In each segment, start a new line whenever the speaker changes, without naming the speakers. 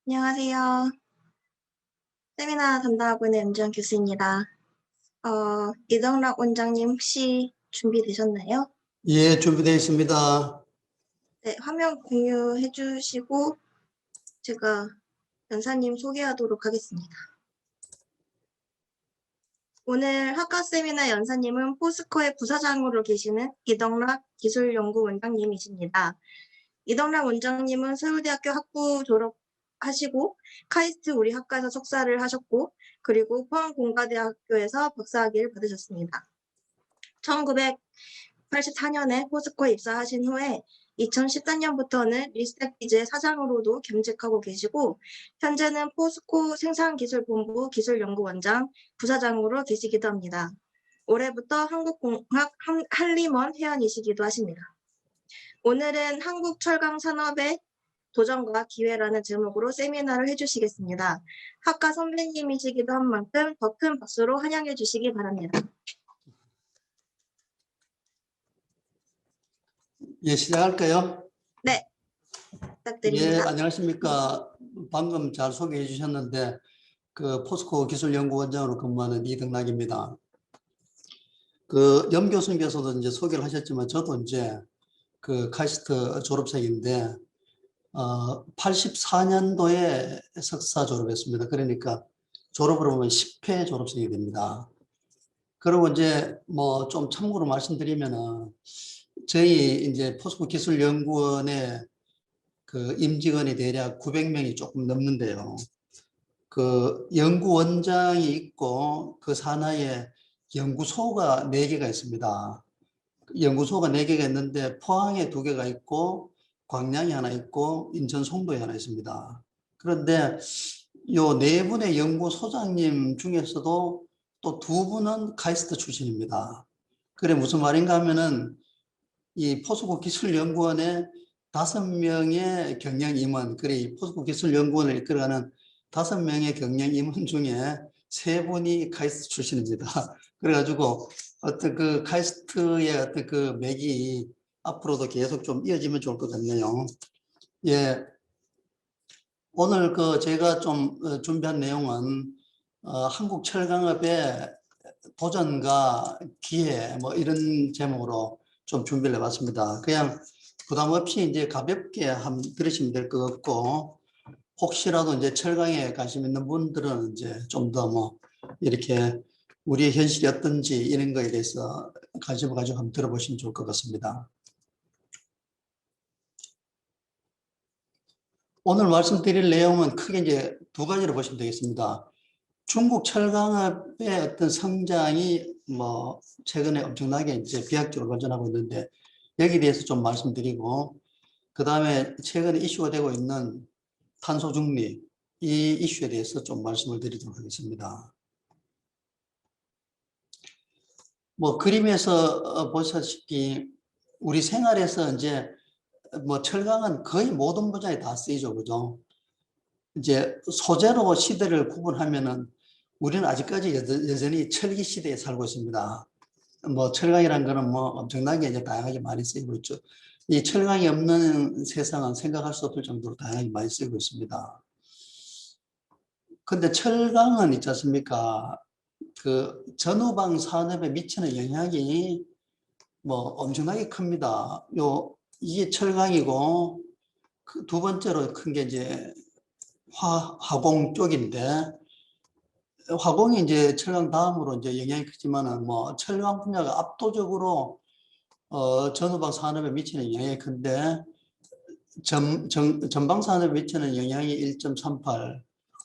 안녕하세요. 세미나 담당하고 있는 연주원 교수입니다. 이덕락 원장님 혹시 준비되셨나요?
예, 준비되어 있습니다.
네, 화면 공유해 주시고 제가 연사님 소개하도록 하겠습니다. 오늘 학과 세미나 연사님은 포스코의 부사장으로 계시는 이덕락 기술연구원장님이십니다. 이덕락 원장님은 서울대학교 학부 졸업하시고 카이스트 우리 학과에서 석사를 하셨고 그리고 포항공과대학교에서 박사학위를 받으셨습니다. 1984년에 포스코에 입사하신 후에 2014년부터는 리스텍비즈의 사장으로도 겸직하고 계시고 현재는 포스코 생산기술본부 기술연구원장 부사장으로 계시기도 합니다. 올해부터 한국공학 한림원 회원이시기도 하십니다. 오늘은 한국철강산업의 도전과 기회라는 제목으로 세미나를 해주시겠습니다. 학과 선배님이시기도 한 만큼 더 큰 박수로 환영해 주시기 바랍니다.
예, 시작할까요?
네,
예,
부탁드립니다.
안녕하십니까. 방금 잘 소개해 주셨는데, 포스코 기술연구원장으로 근무하는 이덕락입니다. 염 교수님께서도 이제 소개를 하셨지만, 저도 이제 카이스트 졸업생인데, 84년도에 석사 졸업했습니다. 그러니까 졸업으로 보면 10회 졸업생이 됩니다. 그리고 이제 뭐 좀 참고로 말씀드리면은, 저희 이제 포스코 기술연구원의 임직원이 대략 900명이 조금 넘는데요. 연구원장이 있고 그 산하에 연구소가 4개가 있습니다. 연구소가 4개가 있는데 포항에 2개가 있고 광양에 하나 있고 인천 송도에 하나 있습니다. 그런데 요 4분의 연구소장님 중에서도 또 2분은 카이스트 출신입니다. 그래 무슨 말인가 하면은 이 포스코 기술연구원의 5명의 경영 임원, 그래 포스코 기술연구원을 이끌어가는 5명의 경영 임원 중에 3분이 카이스트 출신입니다. 그래가지고 어떤 카이스트의 어떤 맥이 앞으로도 계속 좀 이어지면 좋을 것 같네요. 예, 오늘 제가 좀 준비한 내용은 한국 철강업의 도전과 기회 뭐 이런 제목으로 좀 준비를 해봤습니다. 그냥 부담 없이 이제 가볍게 한번 들으시면 될 것 같고, 혹시라도 이제 철강에 관심 있는 분들은 이제 좀 더 뭐 이렇게 우리의 현실이 어떤지 이런 거에 대해서 관심을 가지고 한번 들어보시면 좋을 것 같습니다. 오늘 말씀드릴 내용은 크게 이제 2가지로 보시면 되겠습니다. 중국 철강업의 어떤 성장이 뭐 최근에 엄청나게 이제 비약적으로 발전하고 있는데 여기에 대해서 좀 말씀드리고, 그 다음에 최근에 이슈가 되고 있는 탄소 중립 이 이슈에 대해서 좀 말씀을 드리도록 하겠습니다. 뭐 그림에서 보시다시피 우리 생활에서 이제 뭐 철강은 거의 모든 분야에 다 쓰이죠, 그죠? 이제 소재로 시대를 구분하면은 우리는 아직까지 여전히 철기 시대에 살고 있습니다. 뭐 철강이라는 거는 뭐 엄청나게 이제 다양하게 많이 쓰이고 있죠. 이 철강이 없는 세상은 생각할 수 없을 정도로 다양하게 많이 쓰이고 있습니다. 근데 철강은 있지 않습니까? 전후방 산업에 미치는 영향이 뭐 엄청나게 큽니다. 이게 철강이고, 그 2번째로 큰 게 이제 화공 쪽인데, 화공이 이제 철강 다음으로 이제 영향이 크지만은 뭐 철강 분야가 압도적으로 전후방 산업에 미치는 영향이 큰데, 전방 산업에 미치는 영향이 1.38,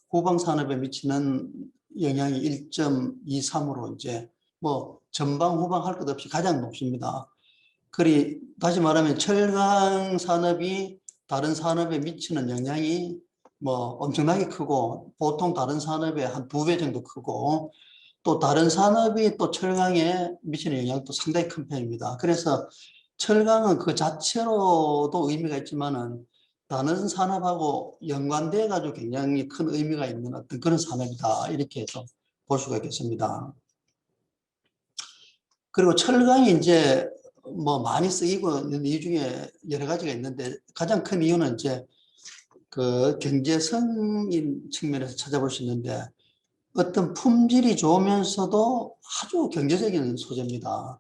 후방 산업에 미치는 영향이 1.23으로 이제 뭐 전방 후방 할 것 없이 가장 높습니다. 다시 말하면 철강 산업이 다른 산업에 미치는 영향이 뭐 엄청나게 크고, 보통 다른 산업의 한 2배 정도 크고, 또 다른 산업이 또 철강에 미치는 영향도 상당히 큰 편입니다. 그래서 철강은 그 자체로도 의미가 있지만은 다른 산업하고 연관돼 가지고 굉장히 큰 의미가 있는 어떤 그런 산업이다, 이렇게 좀 볼 수가 있겠습니다. 그리고 철강이 이제 뭐 많이 쓰이고 있는 이유 중에 여러 가지가 있는데, 가장 큰 이유는 이제 그 경제성인 측면에서 찾아볼 수 있는데 어떤 품질이 좋으면서도 아주 경제적인 소재입니다.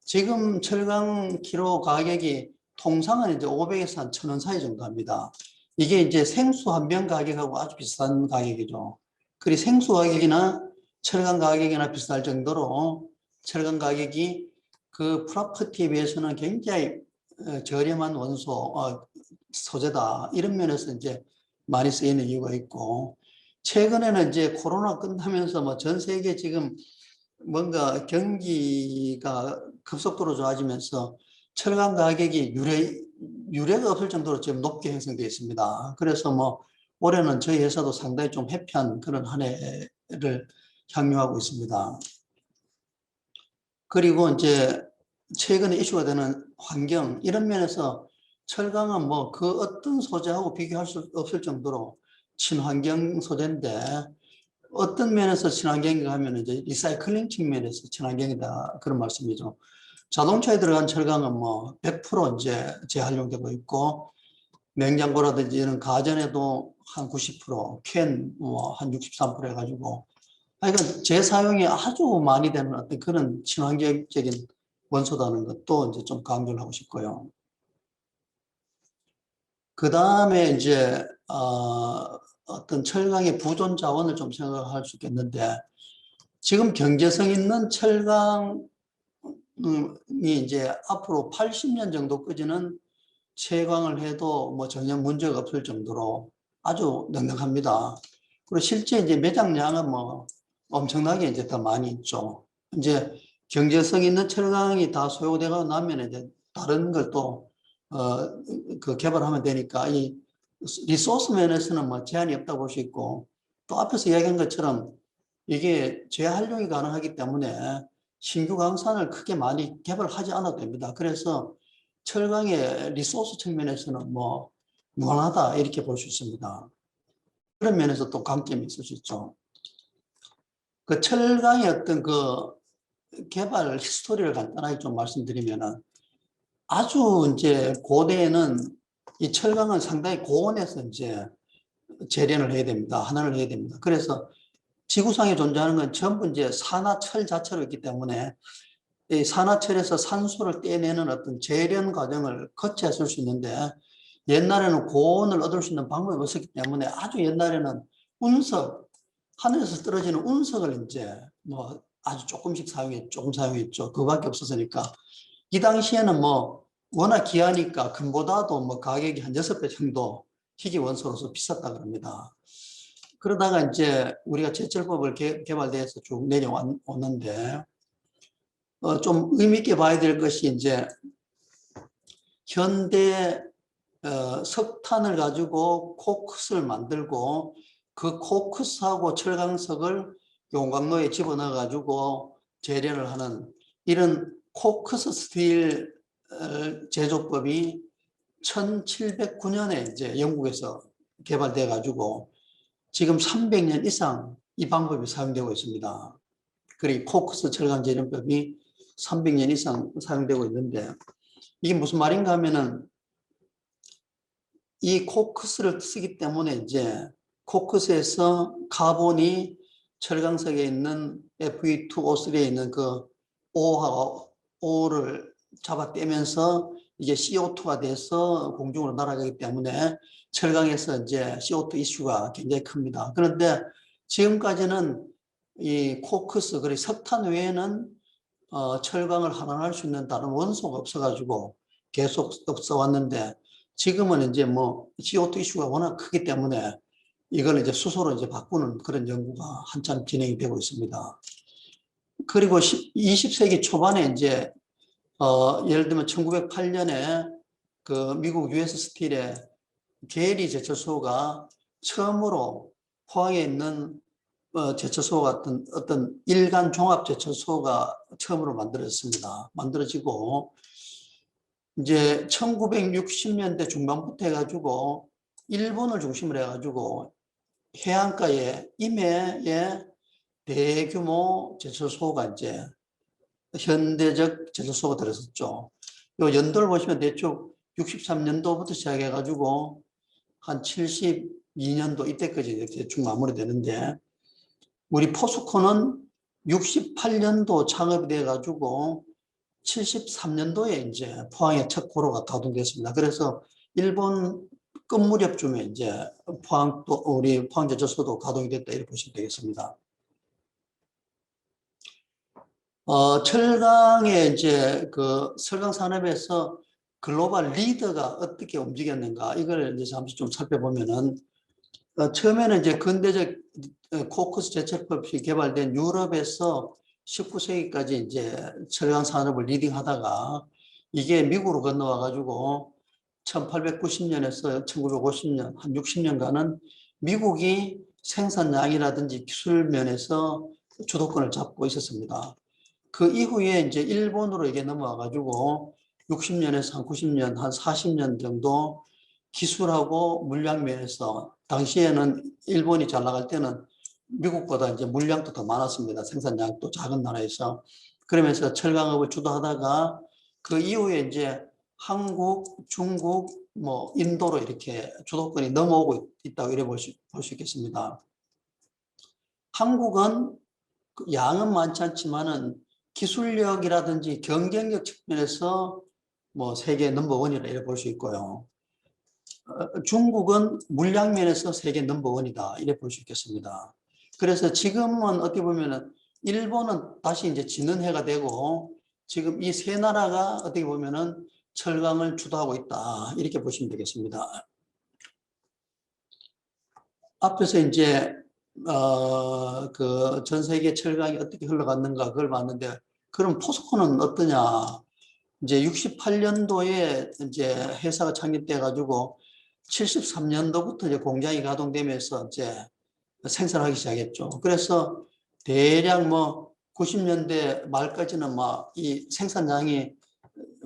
지금 철강 키로 가격이 통상은 이제 500에서 한 1,000원 사이 정도 합니다. 이게 이제 생수 한 병 가격하고 아주 비싼 가격이죠. 그리고 생수 가격이나 철강 가격이나 비쌀 정도로 철강 가격이 그 프로퍼티에 비해서는 굉장히 저렴한 원소, 소재다. 이런 면에서 이제 많이 쓰이는 이유가 있고, 최근에는 이제 코로나 끝나면서 뭐 전 세계 지금 뭔가 경기가 급속도로 좋아지면서 철강 가격이 유례가 없을 정도로 지금 높게 형성되어 있습니다. 그래서 뭐 올해는 저희 회사도 상당히 좀 해피한 그런 한 해를 향유하고 있습니다. 그리고 이제 최근에 이슈가 되는 환경, 이런 면에서 철강은 뭐 그 어떤 소재하고 비교할 수 없을 정도로 친환경 소재인데, 어떤 면에서 친환경인가 하면 이제 리사이클링 측면에서 친환경이다, 그런 말씀이죠. 자동차에 들어간 철강은 뭐 100% 이제 재활용되고 있고, 냉장고라든지 이런 가전에도 한 90%, 캔 뭐 한 63% 해가지고, 그러니까 재사용이 아주 많이 되는 어떤 그런 친환경적인 원소다는 것도 이제 좀 강조를 하고 싶고요. 그 다음에 이제 어떤 철강의 보존 자원을 좀 생각할 수 있겠는데, 지금 경제성 있는 철강이 이제 앞으로 80년 정도까지는 채광을 해도 뭐 전혀 문제가 없을 정도로 아주 넉넉합니다. 그리고 실제 이제 매장량은 뭐 엄청나게 이제 더 많이 있죠. 이제 경제성 있는 철강이 다 소요되고 나면 이제 다른 걸 또 그 개발하면 되니까 이 리소스 면에서는 뭐 제한이 없다고 볼 수 있고, 또 앞에서 이야기한 것처럼 이게 재활용이 가능하기 때문에 신규 강산을 크게 많이 개발하지 않아도 됩니다. 그래서 철강의 리소스 측면에서는 뭐 무한하다, 이렇게 볼 수 있습니다. 그런 면에서 또 강점이 있을 수 있죠. 그 철강의 어떤 그 개발 히스토리를 간단하게 좀 말씀드리면은, 아주 이제 고대에는 이 철강은 상당히 고온에서 이제 재련을 해야 됩니다. 환원을 해야 됩니다. 그래서 지구상에 존재하는 건 전부 이제 산화철 자체로 있기 때문에 이 산화철에서 산소를 떼내는 어떤 재련 과정을 거쳐야 쓸 수 있는데, 옛날에는 고온을 얻을 수 있는 방법이 없었기 때문에 아주 옛날에는 운석, 하늘에서 떨어지는 운석을 이제 뭐 아주 조금씩 조금 사용했죠. 그거밖에 없었으니까. 이 당시에는 뭐 워낙 귀하니까 금보다도 뭐 가격이 한 6배 정도 희귀 원소로서 비쌌다 그럽니다. 그러다가 이제 우리가 제철법을 개발돼서 쭉 내려왔는데, 좀 의미 있게 봐야 될 것이 이제 현대 석탄을 가지고 코크스를 만들고, 그 코크스하고 철강석을 용광로에 집어넣어 가지고 재련을 하는 이런 코크스 스틸 제조법이 1709년에 이제 영국에서 개발돼 가지고 지금 300년 이상 이 방법이 사용되고 있습니다. 그리고 코크스 철강 재련법이 300년 이상 사용되고 있는데, 이게 무슨 말인가 하면은 이 코크스를 쓰기 때문에 이제 코크스에서 카본이 철강석에 있는 Fe2O3에 있는 그 O하고 O를 잡아떼면서 이제 CO2가 돼서 공중으로 날아가기 때문에 철강에서 이제 CO2 이슈가 굉장히 큽니다. 그런데 지금까지는 이 코크스, 그리고 석탄 외에는 철강을 환원할 수 있는 다른 원소가 없어가지고 계속 써왔는데, 지금은 이제 뭐 CO2 이슈가 워낙 크기 때문에 이걸 이제 수소로 이제 바꾸는 그런 연구가 한참 진행이 되고 있습니다. 그리고 20세기 초반에 이제 예를 들면 1908년에 그 미국 US 스틸의 게리 제철소가 처음으로 포항에 있는 제철소 같은 어떤 일간 종합 제철소가 처음으로 만들어졌습니다. 만들어지고 이제 1960년대 중반부터 해가지고 일본을 중심으로 해가지고 해안가에 임해에 대규모 제철소가 이제 현대적 제철소가 들어섰죠. 요 연도를 보시면 대충 63년도부터 시작해가지고 한 72년도 이때까지 이렇게 대충 마무리되는데, 우리 포스코는 68년도 창업이 돼가지고 73년도에 이제 포항에 첫 고로가 가동됐습니다. 그래서 일본 끝 무렵쯤에 이제 포항도, 우리 포항제철소도 가동이 됐다 이렇게 보시면 되겠습니다. 철강의 이제 그 철강 산업에서 글로벌 리더가 어떻게 움직였는가, 이걸 이제 잠시 좀 살펴보면은, 처음에는 이제 근대적 코크스 제철법이 개발된 유럽에서 19세기까지 이제 철강 산업을 리딩하다가 이게 미국으로 건너와 가지고 1890년에서 1950년 한 60년간은 미국이 생산량이라든지 기술 면에서 주도권을 잡고 있었습니다. 그 이후에 이제 일본으로 이게 넘어와 가지고 60년에서 한 90년, 한 40년 정도 기술하고 물량 면에서, 당시에는 일본이 잘 나갈 때는 미국보다 이제 물량도 더 많았습니다. 생산량도 작은 나라에서. 그러면서 철강업을 주도하다가 그 이후에 이제 한국, 중국, 뭐 인도로 이렇게 주도권이 넘어오고 있다고 이래 볼 수 있겠습니다. 한국은 양은 많지 않지만은 기술력이라든지 경쟁력 측면에서 뭐 세계 넘버원이라 이래 볼 수 있고요. 중국은 물량 면에서 세계 넘버원이다 이래 볼 수 있겠습니다. 그래서 지금은 어떻게 보면은 일본은 다시 이제 지는 해가 되고, 지금 이 세 나라가 어떻게 보면은 철강을 주도하고 있다 이렇게 보시면 되겠습니다. 앞에서 이제 그 전 세계 철강이 어떻게 흘러갔는가 그걸 봤는데, 그럼 포스코는 어떠냐? 이제 68년도에 이제 회사가 창립돼 가지고 73년도부터 이제 공장이 가동되면서 이제 생산하기 시작했죠. 그래서 대략 뭐 90년대 말까지는 막 이 생산량이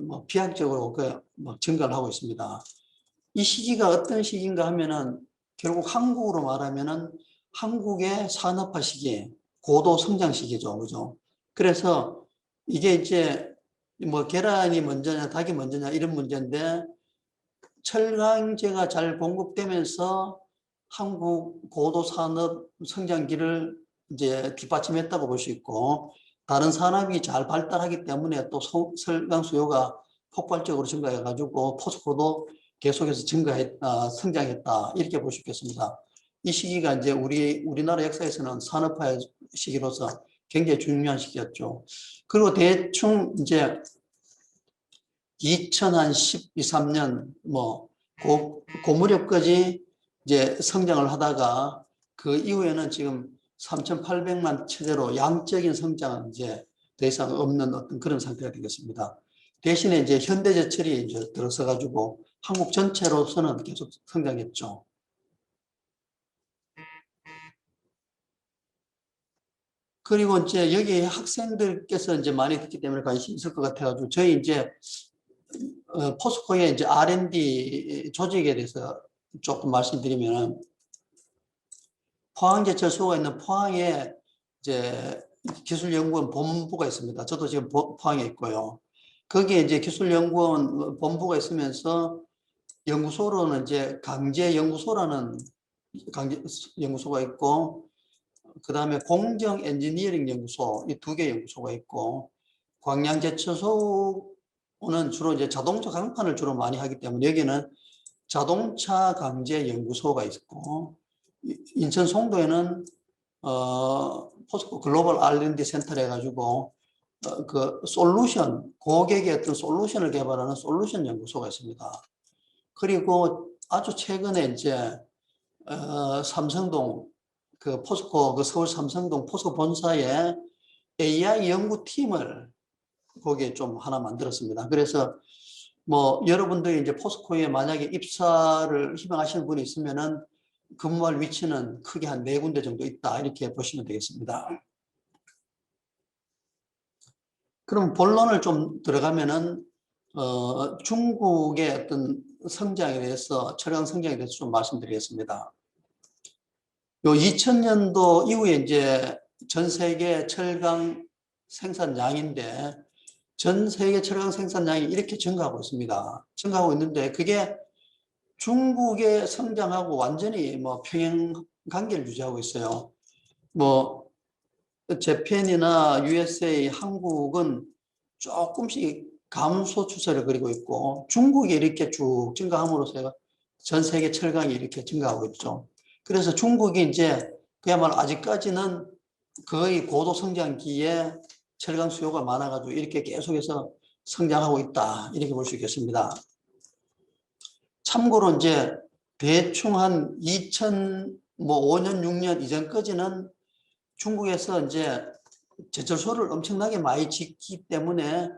뭐 비약적으로 막 증가를 하고 있습니다. 이 시기가 어떤 시기인가 하면은 결국 한국으로 말하면은 한국의 산업화 시기, 고도 성장 시기죠. 그죠? 그래서 이게 이제 뭐 계란이 먼저냐 닭이 먼저냐 이런 문제인데, 철강제가 잘 공급되면서 한국 고도 산업 성장기를 이제 뒷받침했다고 볼 수 있고, 다른 산업이 잘 발달하기 때문에 또 철강 수요가 폭발적으로 증가해 가지고 포스코도 계속해서 성장했다 이렇게 볼 수 있겠습니다. 이 시기가 이제 우리나라 역사에서는 산업화의 시기로서 굉장히 중요한 시기였죠. 그리고 대충 이제 2012, 3년 그 무렵까지 이제 성장을 하다가 그 이후에는 지금 3,800만 체제로 양적인 성장은 이제 더 이상 없는 어떤 그런 상태가 되겠습니다. 대신에 이제 현대제철이 이제 들어서 가지고 한국 전체로서는 계속 성장했죠. 그리고 이제 여기 학생들께서 이제 많이 듣기 때문에 관심이 있을 것 같아가지고, 저희 이제 포스코의 이제 R&D 조직에 대해서 조금 말씀드리면, 포항제철소가 있는 포항에 이제 기술연구원 본부가 있습니다. 저도 지금 포항에 있고요. 거기에 이제 기술연구원 본부가 있으면서 연구소로는 이제 강제연구소라는 강제연구소가 있고, 그 다음에 공정 엔지니어링 연구소, 이 두 개 연구소가 있고, 광양제철소는 주로 이제 자동차 강판을 주로 많이 하기 때문에 여기는 자동차 강제 연구소가 있고, 인천 송도에는 포스코 글로벌 R&D 센터를 해가지고 그 솔루션, 고객의 어떤 솔루션을 개발하는 솔루션 연구소가 있습니다. 그리고 아주 최근에 이제 삼성동 그 포스코 그 서울 삼성동 포스코 본사에 AI 연구팀을 거기에 좀 하나 만들었습니다. 그래서 뭐 여러분들이 이제 포스코에 만약에 입사를 희망하시는 분이 있으면은 근무할 위치는 크게 한 4군데 정도 있다 이렇게 보시면 되겠습니다. 그럼 본론을 좀 들어가면은 중국의 어떤 성장에 대해서, 철강 성장에 대해서 좀 말씀드리겠습니다. 요 2000년도 이후에 이제 전 세계 철강 생산량인데, 전 세계 철강 생산량이 이렇게 증가하고 있습니다. 증가하고 있는데 그게 중국의 성장하고 완전히 뭐 평행 관계를 유지하고 있어요. 뭐 재팬이나 USA, 한국은 조금씩 감소 추세를 그리고 있고 중국이 이렇게 쭉 증가함으로써 전 세계 철강이 이렇게 증가하고 있죠. 그래서 중국이 이제 그야말로 아직까지는 거의 고도 성장기에 철강 수요가 많아가지고 이렇게 계속해서 성장하고 있다. 이렇게 볼 수 있겠습니다. 참고로 이제 대충 한 2005년, 6년 이전까지는 중국에서 이제 제철소를 엄청나게 많이 짓기 때문에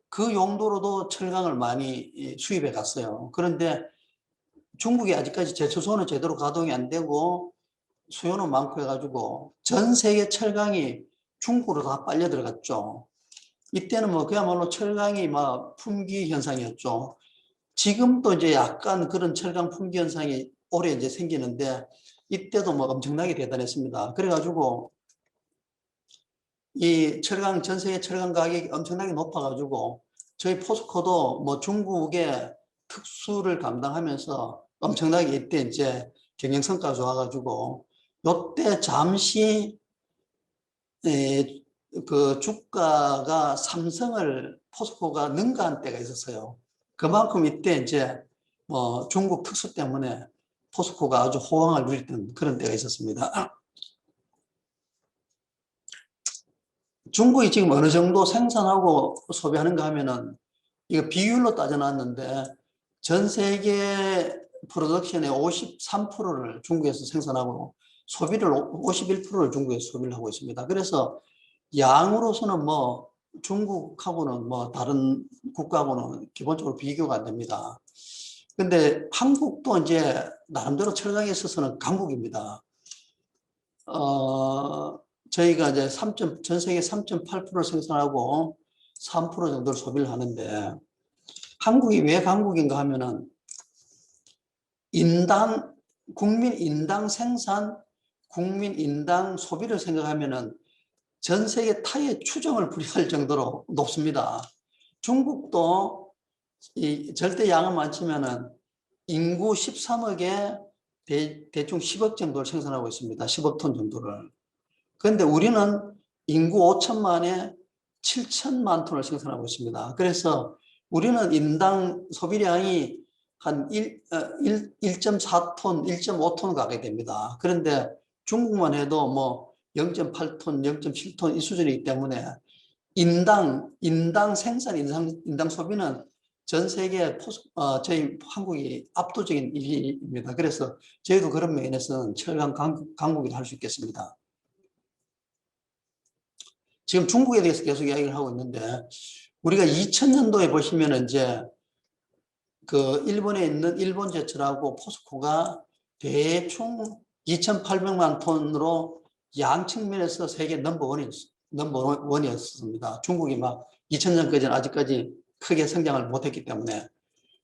그 용도로도 철강을 많이 수입해 갔어요. 그런데 중국이 아직까지 제철소는 제대로 가동이 안 되고 수요는 많고 해가지고 전 세계 철강이 중국으로 다 빨려 들어갔죠. 이때는 뭐 그야말로 철강이 막 품귀 현상이었죠. 지금도 이제 약간 그런 철강 품귀 현상이 올해 이제 생기는데 이때도 뭐 엄청나게 대단했습니다. 그래가지고 이 철강, 전 세계 철강 가격이 엄청나게 높아가지고 저희 포스코도 뭐 중국의 특수를 감당하면서 엄청나게 이때 이제 경영 성과가 좋아가지고 요때 잠시 그 주가가 삼성을 포스코가 능가한 때가 있었어요. 그만큼 이때 이제 뭐 중국 특수 때문에 포스코가 아주 호황을 누리던 그런 때가 있었습니다. 중국이 지금 어느 정도 생산하고 소비하는가 하면은 이거 비율로 따져놨는데 전 세계 프로덕션의 53%를 중국에서 생산하고 소비를 51%를 중국에서 소비를 하고 있습니다. 그래서 양으로서는 뭐 중국하고는 뭐 다른 국가하고는 기본적으로 비교가 안 됩니다. 근데 한국도 이제 나름대로 철강에 있어서는 강국입니다. 저희가 이제 전 세계 3.8%를 생산하고 3% 정도를 소비를 하는데 한국이 왜 강국인가 하면은 국민 인당 생산, 국민 인당 소비를 생각하면은 전 세계 타의 추정을 불허할 정도로 높습니다. 중국도 이 절대 양은 많지만은 인구 13억에 대충 10억 정도를 생산하고 있습니다. 10억 톤 정도를. 그런데 우리는 인구 5천만에 7천만 톤을 생산하고 있습니다. 그래서 우리는 인당 소비량이 한 1.4톤, 1.5톤 가게 됩니다. 그런데 중국만 해도 뭐 0.8톤, 0.7톤 이 수준이기 때문에 인당 생산, 인당 소비는 전 세계 저희 한국이 압도적인 1위입니다. 그래서 저희도 그런 면에서는 철강 강국이라 할 수 있겠습니다. 지금 중국에 대해서 계속 이야기를 하고 있는데 우리가 2000년도에 보시면 이제 그 일본에 있는 일본제철하고 포스코가 대충 2,800만 톤으로 양 측면에서 세계 넘버원이었습니다. 중국이 막 2000년까지는 아직까지 크게 성장을 못했기 때문에.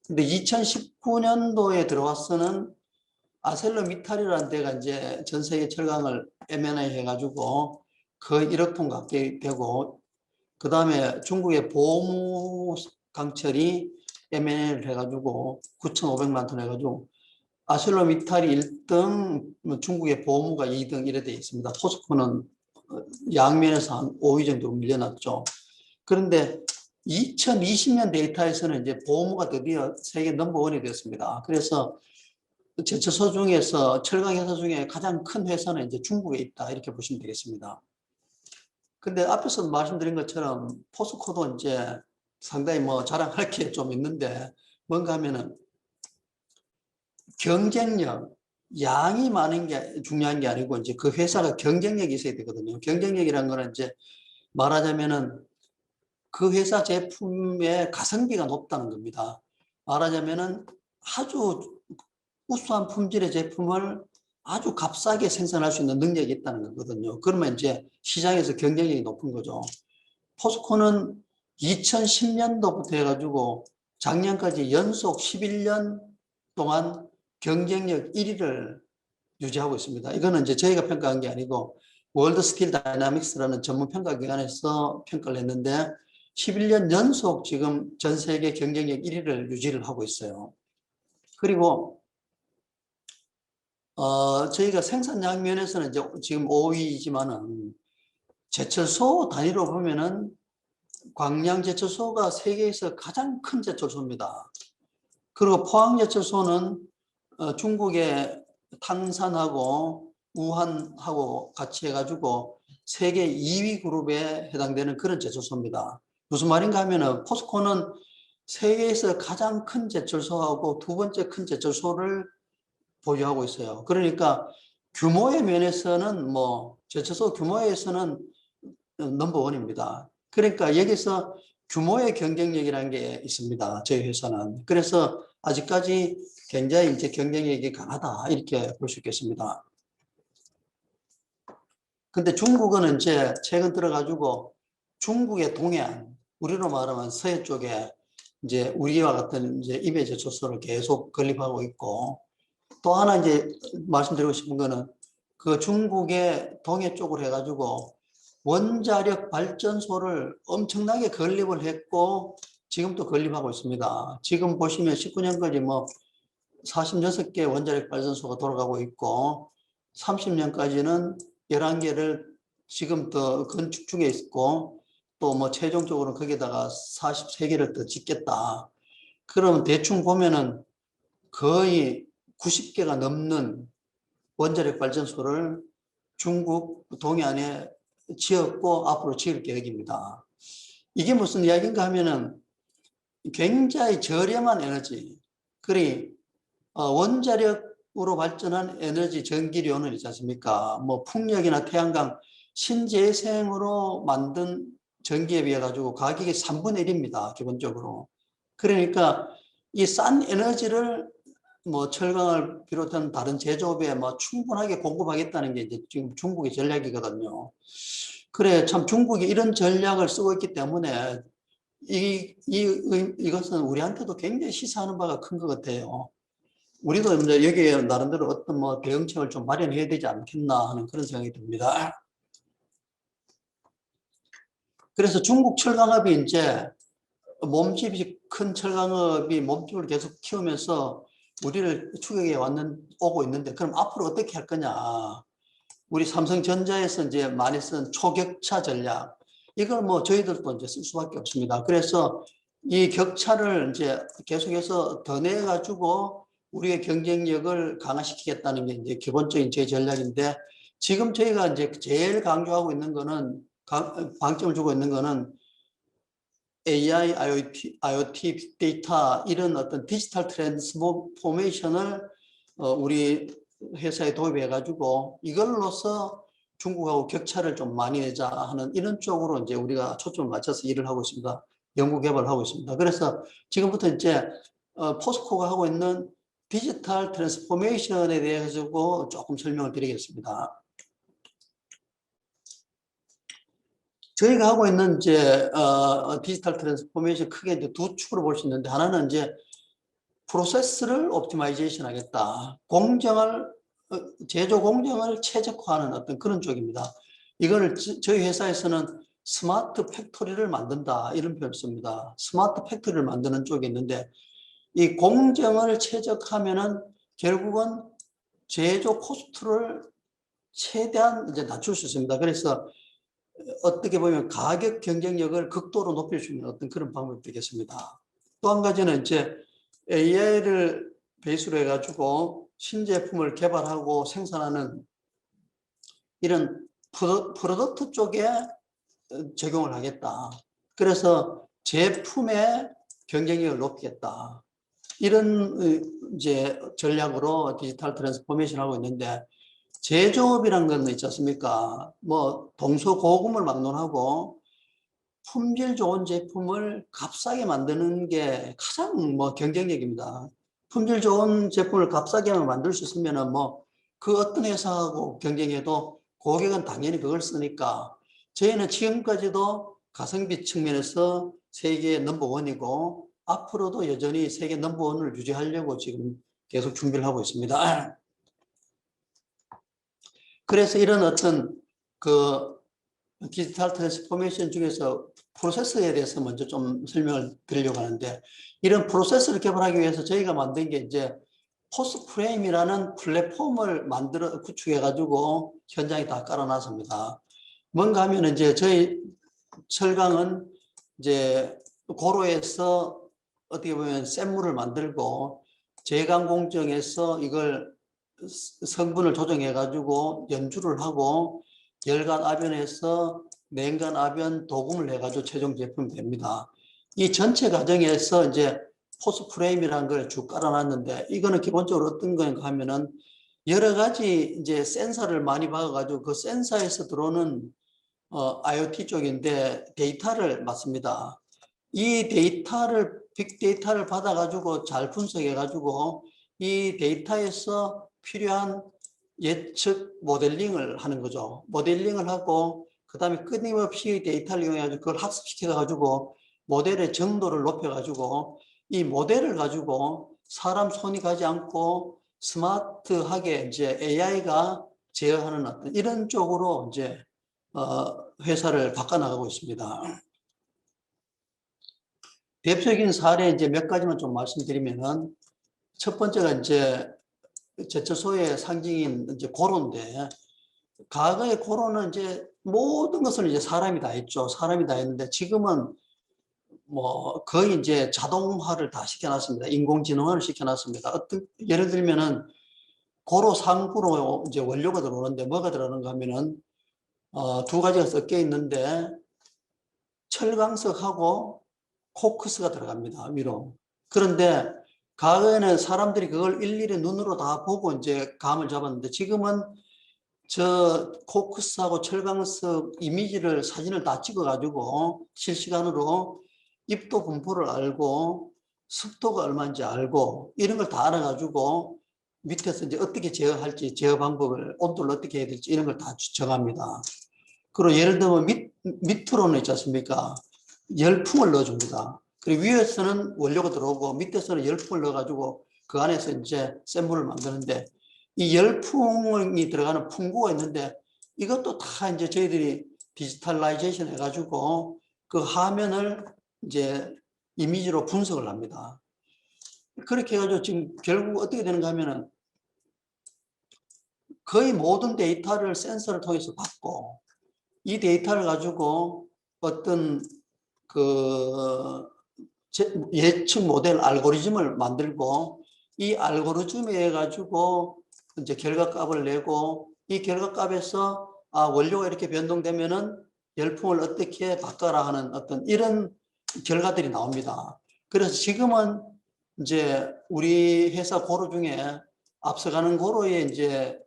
근데 2019년도에 들어와서는 아셀러미탈이라는 데가 이제 전 세계 철강을 M&A 해가지고 거의 1억 톤 가까이 되고, 그 다음에 중국의 보무 강철이 M&A를 해가지고 9,500만 톤 해가지고 아셀러미탈이 1등, 중국의 보무가 2등 이래 돼 있습니다. 포스코는 양면에서 한 5위 정도 밀려났죠. 그런데 2020년 데이터에서는 이제 보무가 드디어 세계 넘버원이 됐습니다. 그래서 제철소 중에서 철강 회사 중에 가장 큰 회사는 이제 중국에 있다 이렇게 보시면 되겠습니다. 근데 앞에서 말씀드린 것처럼 포스코도 이제 상당히 뭐 자랑할 게 좀 있는데 뭔가 하면은 경쟁력, 양이 많은 게 중요한 게 아니고 이제 그 회사가 경쟁력이 있어야 되거든요. 경쟁력이라는 거는 이제 말하자면은 그 회사 제품의 가성비가 높다는 겁니다. 말하자면은 아주 우수한 품질의 제품을 아주 값싸게 생산할 수 있는 능력이 있다는 거거든요. 그러면 이제 시장에서 경쟁력이 높은 거죠. 포스코는 2010년도부터 해가지고 작년까지 연속 11년 동안 경쟁력 1위를 유지하고 있습니다. 이거는 이제 저희가 평가한 게 아니고 월드 스틸 다이나믹스라는 전문 평가 기관에서 평가를 했는데 11년 연속 지금 전 세계 경쟁력 1위를 유지를 하고 있어요. 그리고 저희가 생산량 면에서는 이제 지금 5위이지만은 제철소 단위로 보면은 광양 제철소가 세계에서 가장 큰 제철소입니다. 그리고 포항 제철소는 중국의 탕산하고 우한하고 같이 해가지고 세계 2위 그룹에 해당되는 그런 제철소입니다. 무슨 말인가 하면은 포스코는 세계에서 가장 큰 제철소하고 두 번째 큰 제철소를 보유하고 있어요. 그러니까 규모의 면에서는 뭐 제철소 규모에서는 넘버원입니다. 그러니까 여기서 규모의 경쟁력이라는 게 있습니다. 저희 회사는. 그래서 아직까지 굉장히 이제 경쟁력이 강하다 이렇게 볼 수 있겠습니다. 근데 중국은 이제 최근 들어가지고 중국의 동해안, 우리로 말하면 서해 쪽에 이제 우리와 같은 이제 임해 제철소를 계속 건립하고 있고, 또 하나 이제 말씀드리고 싶은 거는 그 중국의 동해 쪽으로 해가지고 원자력 발전소를 엄청나게 건립을 했고 지금도 건립하고 있습니다. 지금 보시면 19년까지 뭐 46개 원자력 발전소가 돌아가고 있고 30년까지는 11개를 지금 더 건축 중에 있고 또 뭐 최종적으로 거기다가 43개를 더 짓겠다. 그러면 대충 보면은 거의 90개가 넘는 원자력 발전소를 중국 동해안에 지었고 앞으로 지을 계획입니다. 이게 무슨 이야기인가 하면은 굉장히 저렴한 에너지, 그리 원자력으로 발전한 에너지 전기료는 있지 않습니까? 뭐 풍력이나 태양광 신재생으로 만든 전기에 비해 가지고 가격이 3분의 1입니다. 기본적으로. 그러니까 이 싼 에너지를 뭐 철강을 비롯한 다른 제조업에 뭐 충분하게 공급하겠다는 게 이제 지금 중국의 전략이거든요. 그래, 참 중국이 이런 전략을 쓰고 있기 때문에 이것은 우리한테도 굉장히 시사하는 바가 큰 것 같아요. 우리도 이제 여기에 나름대로 어떤 뭐 대응책을 좀 마련해야 되지 않겠나 하는 그런 생각이 듭니다. 그래서 중국 철강업이 이제 몸집이 큰 철강업이 몸집을 계속 키우면서 우리를 추격해 오고 있는데 그럼 앞으로 어떻게 할 거냐. 우리 삼성전자에서 이제 많이 쓴 초격차 전략. 이걸 뭐 저희들도 이제 쓸 수밖에 없습니다. 그래서 이 격차를 이제 계속해서 더 내가지고 우리의 경쟁력을 강화시키겠다는 게 이제 기본적인 제 전략인데 지금 저희가 이제 제일 강조하고 있는 거는 방점을 주고 있는 거는 AI, IoT, 빅데이터 이런 어떤 디지털 트랜스포메이션을 우리 회사에 도입해 가지고 이걸로서 중국하고 격차를 좀 많이 내자 하는 이런 쪽으로 이제 우리가 초점을 맞춰서 일을 하고 있습니다. 연구 개발을 하고 있습니다. 그래서 지금부터 이제 포스코가 하고 있는 디지털 트랜스포메이션에 대해서 조금 설명을 드리겠습니다. 저희가 하고 있는 이제 디지털 트랜스포메이션 크게 이제 두 축으로 볼 수 있는데 하나는 이제 프로세스를 옵티마이제이션 하겠다. 제조 공정을 최적화하는 어떤 그런 쪽입니다. 이거를 저희 회사에서는 스마트 팩토리를 만든다 이런 표현을 씁니다. 스마트 팩토리를 만드는 쪽이 있는데 이 공정을 최적화하면은 결국은 제조 코스트를 최대한 이제 낮출 수 있습니다. 그래서 어떻게 보면 가격 경쟁력을 극도로 높일 수 있는 어떤 그런 방법이 되겠습니다. 또 한 가지는 이제 AI를 베이스로 해가지고 신제품을 개발하고 생산하는 이런 프로덕트 쪽에 적용을 하겠다. 그래서 제품의 경쟁력을 높이겠다. 이런 이제 전략으로 디지털 트랜스포메이션 하고 있는데 제조업이란 건 있지 않습니까? 뭐 동서고금을 막론하고 품질 좋은 제품을 값싸게 만드는 게 가장 뭐 경쟁력입니다. 품질 좋은 제품을 값싸게 만들 수 있으면은 뭐 그 어떤 회사하고 경쟁해도 고객은 당연히 그걸 쓰니까 저희는 지금까지도 가성비 측면에서 세계 넘버원이고 앞으로도 여전히 세계 넘버원을 유지하려고 지금 계속 준비를 하고 있습니다. 그래서 이런 어떤 그 디지털 트랜스포메이션 중에서 프로세스에 대해서 먼저 좀 설명을 드리려고 하는데 이런 프로세스를 개발하기 위해서 저희가 만든 게 이제 포스프레임이라는 플랫폼을 만들어 구축해 가지고 현장에 다 깔아놨습니다. 뭔가 하면 이제 저희 철강은 이제 고로에서 어떻게 보면 샘물을 만들고 제강 공정에서 이걸 성분을 조정해 가지고 연주를 하고 열간 압연해서 냉간 압연 도금을 해 가지고 최종 제품이 됩니다. 이 전체 과정에서 이제 포스 프레임이라는 걸 쭉 깔아놨는데, 이거는 기본적으로 어떤 거인가 하면은 여러 가지 이제 센서를 많이 박아가지고 그 센서에서 들어오는 IoT 쪽인데 데이터를 받습니다. 이 데이터를 빅데이터를 받아가지고 잘 분석해가지고 이 데이터에서 필요한 예측 모델링을 하는 거죠. 모델링을 하고 그 다음에 끊임없이 데이터를 이용해가지고 그걸 학습시켜가지고 모델의 정도를 높여가지고 이 모델을 가지고 사람 손이 가지 않고 스마트하게 이제 AI가 제어하는 어떤 이런 쪽으로 이제 회사를 바꿔나가고 있습니다. 대표적인 사례 이제 몇 가지만 좀 말씀드리면은, 첫 번째가 이제 제철소의 상징인 이제 고로인데, 과거에 고로는 이제 모든 것을 이제 사람이 다 했죠. 사람이 다 했는데 지금은 뭐 거의 이제 자동화를 다 시켜놨습니다. 인공지능화를 시켜놨습니다. 예를 들면은 고로 상부로 이제 원료가 들어오는데 뭐가 들어오는가 하면은 두 가지가 섞여 있는데 철강석하고 코크스가 들어갑니다. 위로. 그런데 과거에는 사람들이 그걸 일일이 눈으로 다 보고 이제 감을 잡았는데 지금은 저 코크스하고 철강석 이미지를 사진을 다 찍어가지고 실시간으로 입도 분포를 알고 습도가 얼마인지 알고 이런 걸 다 알아가지고 밑에서 이제 어떻게 제어할지 제어 방법을 온도를 어떻게 해야 될지 이런 걸 다 정합니다. 그리고 예를 들면 밑으로는 있지 않습니까? 열풍을 넣어줍니다. 그리고 위에서는 원료가 들어오고 밑에서는 열풍을 넣어가지고 그 안에서 이제 센 물을 만드는데 이 열풍이 들어가는 풍구가 있는데 이것도 다 이제 저희들이 디지털라이제이션 해가지고 그 화면을 이제 이미지로 분석을 합니다. 그렇게 해가지고 지금 결국 어떻게 되는가 하면은 거의 모든 데이터를 센서를 통해서 받고 이 데이터를 가지고 어떤 그 예측 모델 알고리즘을 만들고 이 알고리즘에 의해 가지고 이제 결과값을 내고 이 결과값에서 원료가 이렇게 변동되면은 열풍을 어떻게 바꿔라 하는 어떤 이런 결과들이 나옵니다. 그래서 지금은 이제 우리 회사 고로 중에 앞서가는 고로에 이제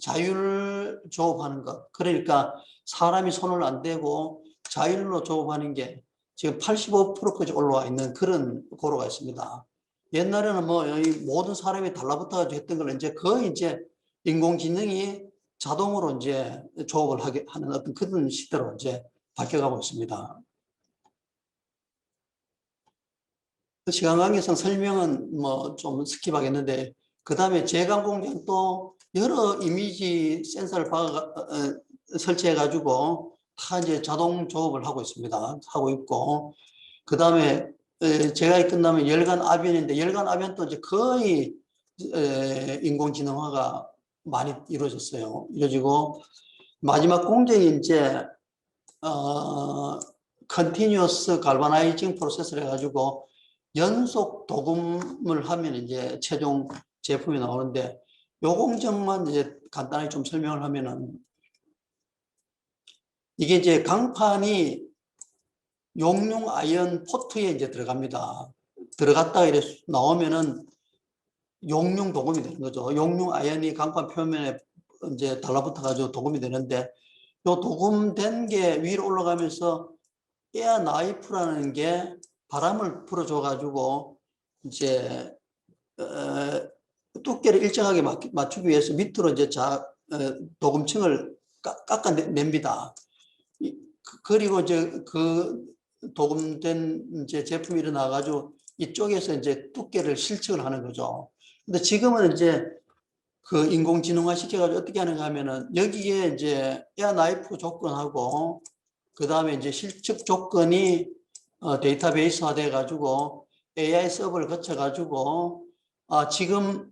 자율 조업하는 것, 그러니까 사람이 손을 안 대고 자율로 조업하는 게 지금 85%까지 올라와 있는 그런 고로가 있습니다. 옛날에는 뭐 모든 사람이 달라붙어가지고 했던 걸 이제 거의 이제 인공지능이 자동으로 이제 조업을 하게 하는 어떤 그런 시대로 이제 바뀌어가고 있습니다. 시간 관계상 설명은 뭐 좀 스킵하겠는데, 그 다음에 제강 공정도 여러 이미지 센서를 설치해가지고 다 이제 자동 조업을 하고 있습니다. 하고 있고, 그 다음에 제가 끝나면 열간 압연인데 열간 압연도 이제 거의 인공지능화가 많이 이루어졌어요. 이루어지고 마지막 공정이 이제 컨티뉴어스 갈바나이징 프로세스를 해가지고 연속 도금을 하면 이제 최종 제품이 나오는데, 요 공정만 이제 간단히 좀 설명을 하면은, 이게 이제 강판이 용융 아이언 포트에 이제 들어갑니다. 들어갔다가 이래 나오면은 용융 도금이 되는 거죠. 용융 아이언이 강판 표면에 이제 달라붙어 가지고 도금이 되는데, 요 도금된 게 위로 올라가면서 에어 나이프라는 게 바람을 불어줘 가지고 이제 두께를 일정하게 맞추기 위해서 밑으로 이제 도금층을 깎아냅니다. 그리고 이제 그 도금된 이제 제품이 일어나 가지고 이쪽에서 이제 두께를 실측을 하는 거죠. 근데 지금은 이제 그 인공지능화 시켜가지고 어떻게 하는가 하면은 여기에 이제 에어 나이프 조건하고 그 다음에 이제 실측 조건이 데이터베이스화 돼 가지고 AI 서버를 거쳐 가지고 지금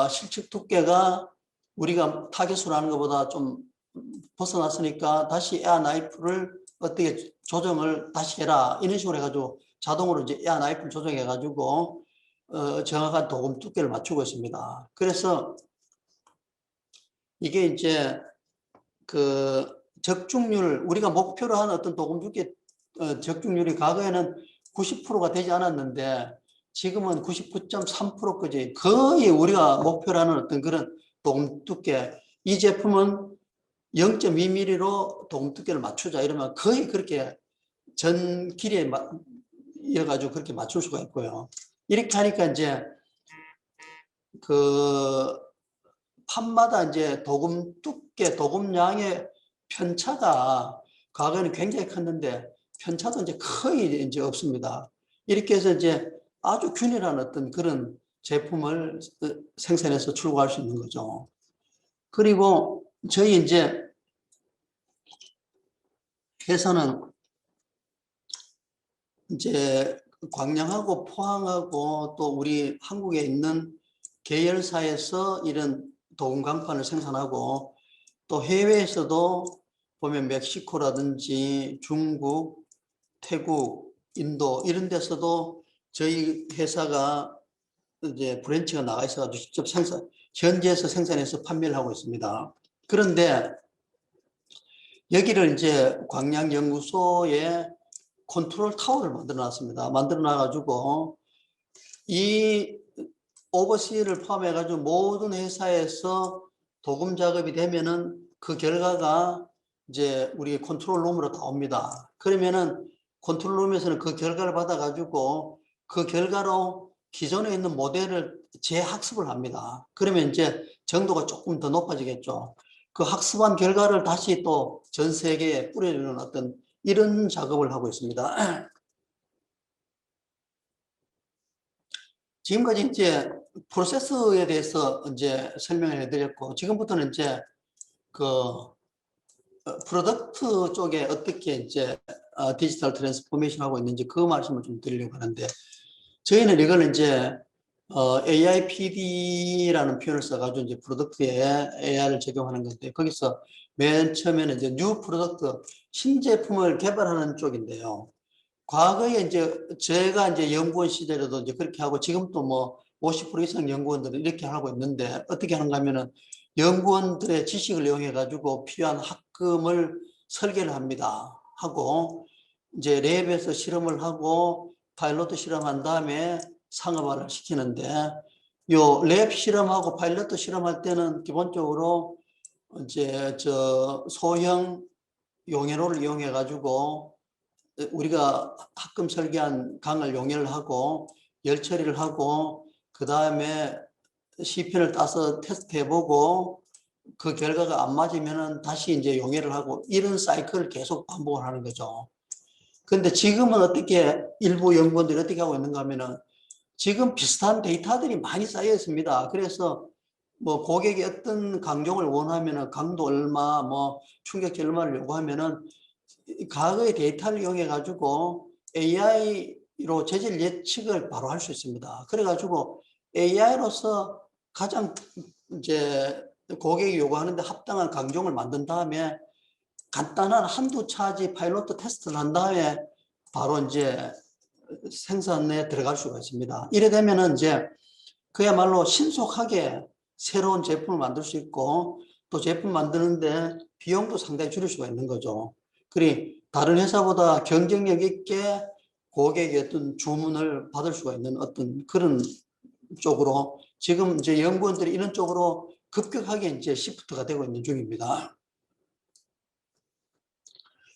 실측 두께가 우리가 타겟으로 하는 것보다 좀 벗어났으니까 다시 에어 나이프를 어떻게 조정을 다시 해라. 이런 식으로 해가지고 자동으로 이제 에어 나이프를 조정해가지고 정확한 도금 두께를 맞추고 있습니다. 그래서 이게 이제 그 적중률, 우리가 목표로 하는 어떤 도금 두께 적중률이 과거에는 90%가 되지 않았는데 지금은 99.3%까지 거의 우리가 목표로 하는 어떤 그런 도금 두께, 이 제품은 0.2mm로 도금 두께를 맞추자 이러면 거의 그렇게 전 길이에 이어가지고 그렇게 맞출 수가 있고요. 이렇게 하니까 이제 그 판마다 이제 도금 두께, 도금량의 편차가 과거에는 굉장히 컸는데 편차도 이제 거의 이제 없습니다. 이렇게 해서 이제 아주 균일한 어떤 그런 제품을 생산해서 출고할 수 있는 거죠. 그리고 저희 이제 회사는 이제 광양하고 포항하고 또 우리 한국에 있는 계열사에서 이런 도금 강판을 생산하고 또 해외에서도 보면 멕시코라든지 중국, 태국, 인도 이런 데서도 저희 회사가 이제 브랜치가 나가 있어가지고 직접 현지에서 생산해서 판매를 하고 있습니다. 그런데 여기를 이제 광양연구소에 컨트롤 타워를 만들어 놨습니다. 만들어 놔가지고 이 오버시를 포함해가지고 모든 회사에서 도금 작업이 되면은 그 결과가 이제 우리 컨트롤룸으로 다 옵니다. 그러면은 컨트롤룸에서는 그 결과를 받아가지고 그 결과로 기존에 있는 모델을 재학습을 합니다. 그러면 이제 정도가 조금 더 높아지겠죠. 그 학습한 결과를 다시 또 전 세계에 뿌리는 어떤 이런 작업을 하고 있습니다. 지금까지 이제 프로세스에 대해서 이제 설명을 해드렸고, 지금부터는 이제 그 프로덕트 쪽에 어떻게 이제 디지털 트랜스포메이션 하고 있는지 그 말씀을 좀 드리려고 하는데, 저희는 이걸 이제 AIPD라는 표현을 써가지고 이제 프로덕트에 AI를 적용하는 건데, 거기서 맨 처음에는 이제 뉴 프로덕트, 신제품을 개발하는 쪽인데요. 과거에 이제 제가 이제 연구원 시절에도 이제 그렇게 하고 지금도 뭐 50% 이상 연구원들은 이렇게 하고 있는데 어떻게 하는가 하면은 연구원들의 지식을 이용해 가지고 필요한 학금을 설계를 합니다. 하고 이제 랩에서 실험을 하고 파일럿 실험한 다음에 상업화를 시키는데 요 랩 실험하고 파일럿 실험할 때는 기본적으로 이제 저 소형 용해로를 이용해 가지고 우리가 학금 설계한 강을 용해를 하고 열 처리를 하고 그 다음에 시편을 따서 테스트해보고 그 결과가 안 맞으면은 다시 이제 용해를 하고 이런 사이클을 계속 반복을 하는 거죠. 근데 지금은 어떻게 일부 연구원들이 어떻게 하고 있는가 하면은 지금 비슷한 데이터들이 많이 쌓여 있습니다. 그래서 뭐 고객이 어떤 강종을 원하면은 강도 얼마, 뭐 충격지 얼마를 요구하면은 과거의 데이터를 이용해 가지고 AI로 재질 예측을 바로 할 수 있습니다. 그래 가지고 AI로서 가장 이제 고객이 요구하는데 합당한 강종을 만든 다음에 간단한 한두 차지 파일럿 테스트를 한 다음에 바로 이제 생산에 들어갈 수가 있습니다. 이래 되면은 이제 그야말로 신속하게 새로운 제품을 만들 수 있고 또 제품 만드는데 비용도 상당히 줄일 수가 있는 거죠. 그리 다른 회사보다 경쟁력 있게 고객의 어떤 주문을 받을 수가 있는 어떤 그런 쪽으로 지금 이제 연구원들이 이런 쪽으로 급격하게 이제 시프트가 되고 있는 중입니다.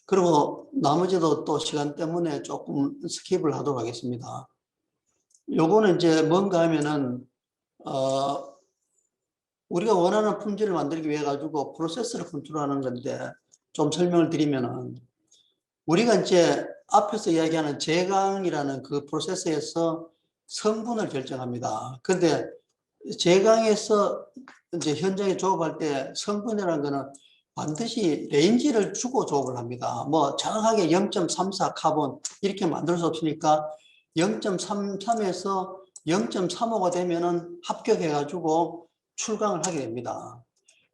그리고 나머지도 또 시간 때문에 조금 스킵을 하도록 하겠습니다. 요거는 이제 뭔가 하면은 우리가 원하는 품질을 만들기 위해 가지고 프로세스를 컨트롤하는 건데 좀 설명을 드리면은 우리가 이제 앞에서 이야기하는 제강이라는 그 프로세스에서 성분을 결정합니다. 근데 제강에서 이제 현장에 조업할 때 성분이라는 거는 반드시 레인지를 주고 조업을 합니다. 뭐 정확하게 0.34 카본 이렇게 만들 수 없으니까 0.33에서 0.35가 되면은 합격해가지고 출강을 하게 됩니다.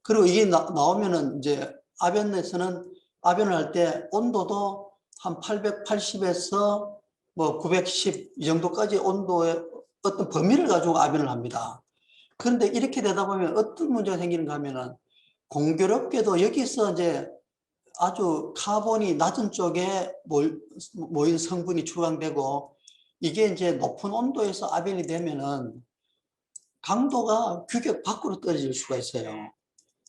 그리고 이게 나오면은 이제 아변에서는 아변을 할 때 온도도 한 880에서 뭐 910 이 정도까지 온도의 어떤 범위를 가지고 아변을 합니다. 그런데 이렇게 되다 보면 어떤 문제가 생기는가 하면은 공교롭게도 여기서 이제 아주 카본이 낮은 쪽에 모인 성분이 추가되고 이게 이제 높은 온도에서 아변이 되면은 강도가 규격 밖으로 떨어질 수가 있어요.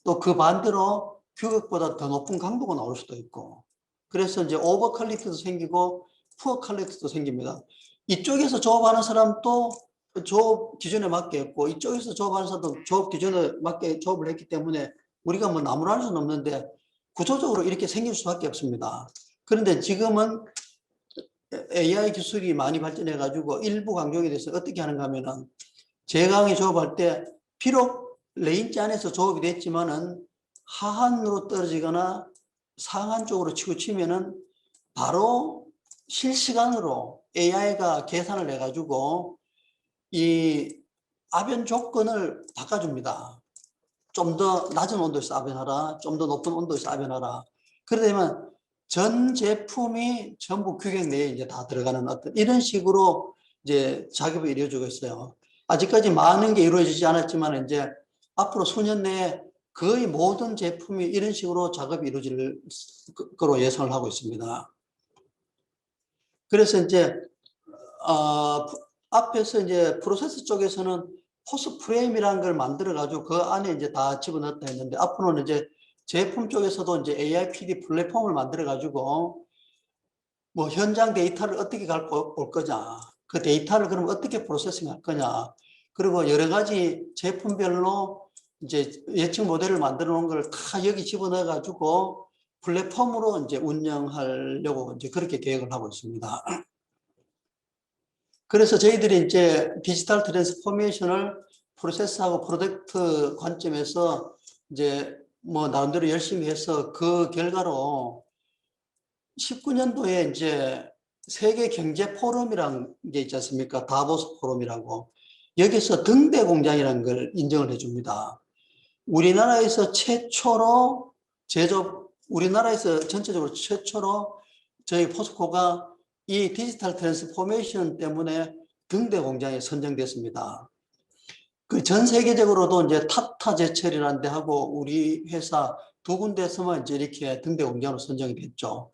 또 그 반대로 규격보다 더 높은 강도가 나올 수도 있고 그래서 이제 오버 퀄리티도 생기고 푸어 퀄리티도 생깁니다. 이쪽에서 조업하는 사람도 조업 기준에 맞게 했고 이쪽에서 조업하는 사람도 조업 기준에 맞게 조업을 했기 때문에 우리가 뭐 나무랄 수는 없는데 구조적으로 이렇게 생길 수밖에 없습니다. 그런데 지금은 AI 기술이 많이 발전해 가지고 일부 강조에 대해서 어떻게 하는가 하면은 제강이 조업할 때 비록 레인지 안에서 조업이 됐지만은 하한으로 떨어지거나 상한 쪽으로 치우치면은 바로 실시간으로 AI가 계산을 해가지고 이 아변 조건을 바꿔줍니다. 좀 더 낮은 온도에서 아변하라, 좀 더 높은 온도에서 아변하라. 그러면 전 제품이 전부 규격 내에 이제 다 들어가는 어떤 이런 식으로 이제 작업이 이루어지고 있어요. 아직까지 많은 게 이루어지지 않았지만 이제 앞으로 수년 내에 거의 모든 제품이 이런 식으로 작업이 이루어질 거로 예상을 하고 있습니다. 그래서 이제 앞에서 이제 프로세스 쪽에서는 포스 프레임이라는 걸 만들어 가지고 그 안에 이제 다 집어넣었다 했는데 앞으로는 이제 제품 쪽에서도 이제 AIPD 플랫폼을 만들어 가지고 뭐 현장 데이터를 어떻게 갖고 올 거냐, 그 데이터를 그럼 어떻게 프로세싱 할 거냐, 그리고 여러 가지 제품별로 이제 예측 모델을 만들어 놓은 걸 다 여기 집어넣어 가지고 플랫폼으로 이제 운영하려고 이제 그렇게 계획을 하고 있습니다. 그래서 저희들이 이제 디지털 트랜스포메이션을 프로세스하고 프로덕트 관점에서 이제 뭐 나름대로 열심히 해서 그 결과로 19년도에 이제 세계 경제 포럼이라는 게 있지 않습니까? 다보스 포럼이라고. 여기서 등대 공장이라는 걸 인정을 해줍니다. 우리나라에서 최초로 우리나라에서 전체적으로 최초로 저희 포스코가 이 디지털 트랜스포메이션 때문에 등대 공장에 선정됐습니다. 그 전 세계적으로도 이제 타타 제철이라는 데하고 우리 회사 두 군데서만 이제 이렇게 등대 공장으로 선정이 됐죠.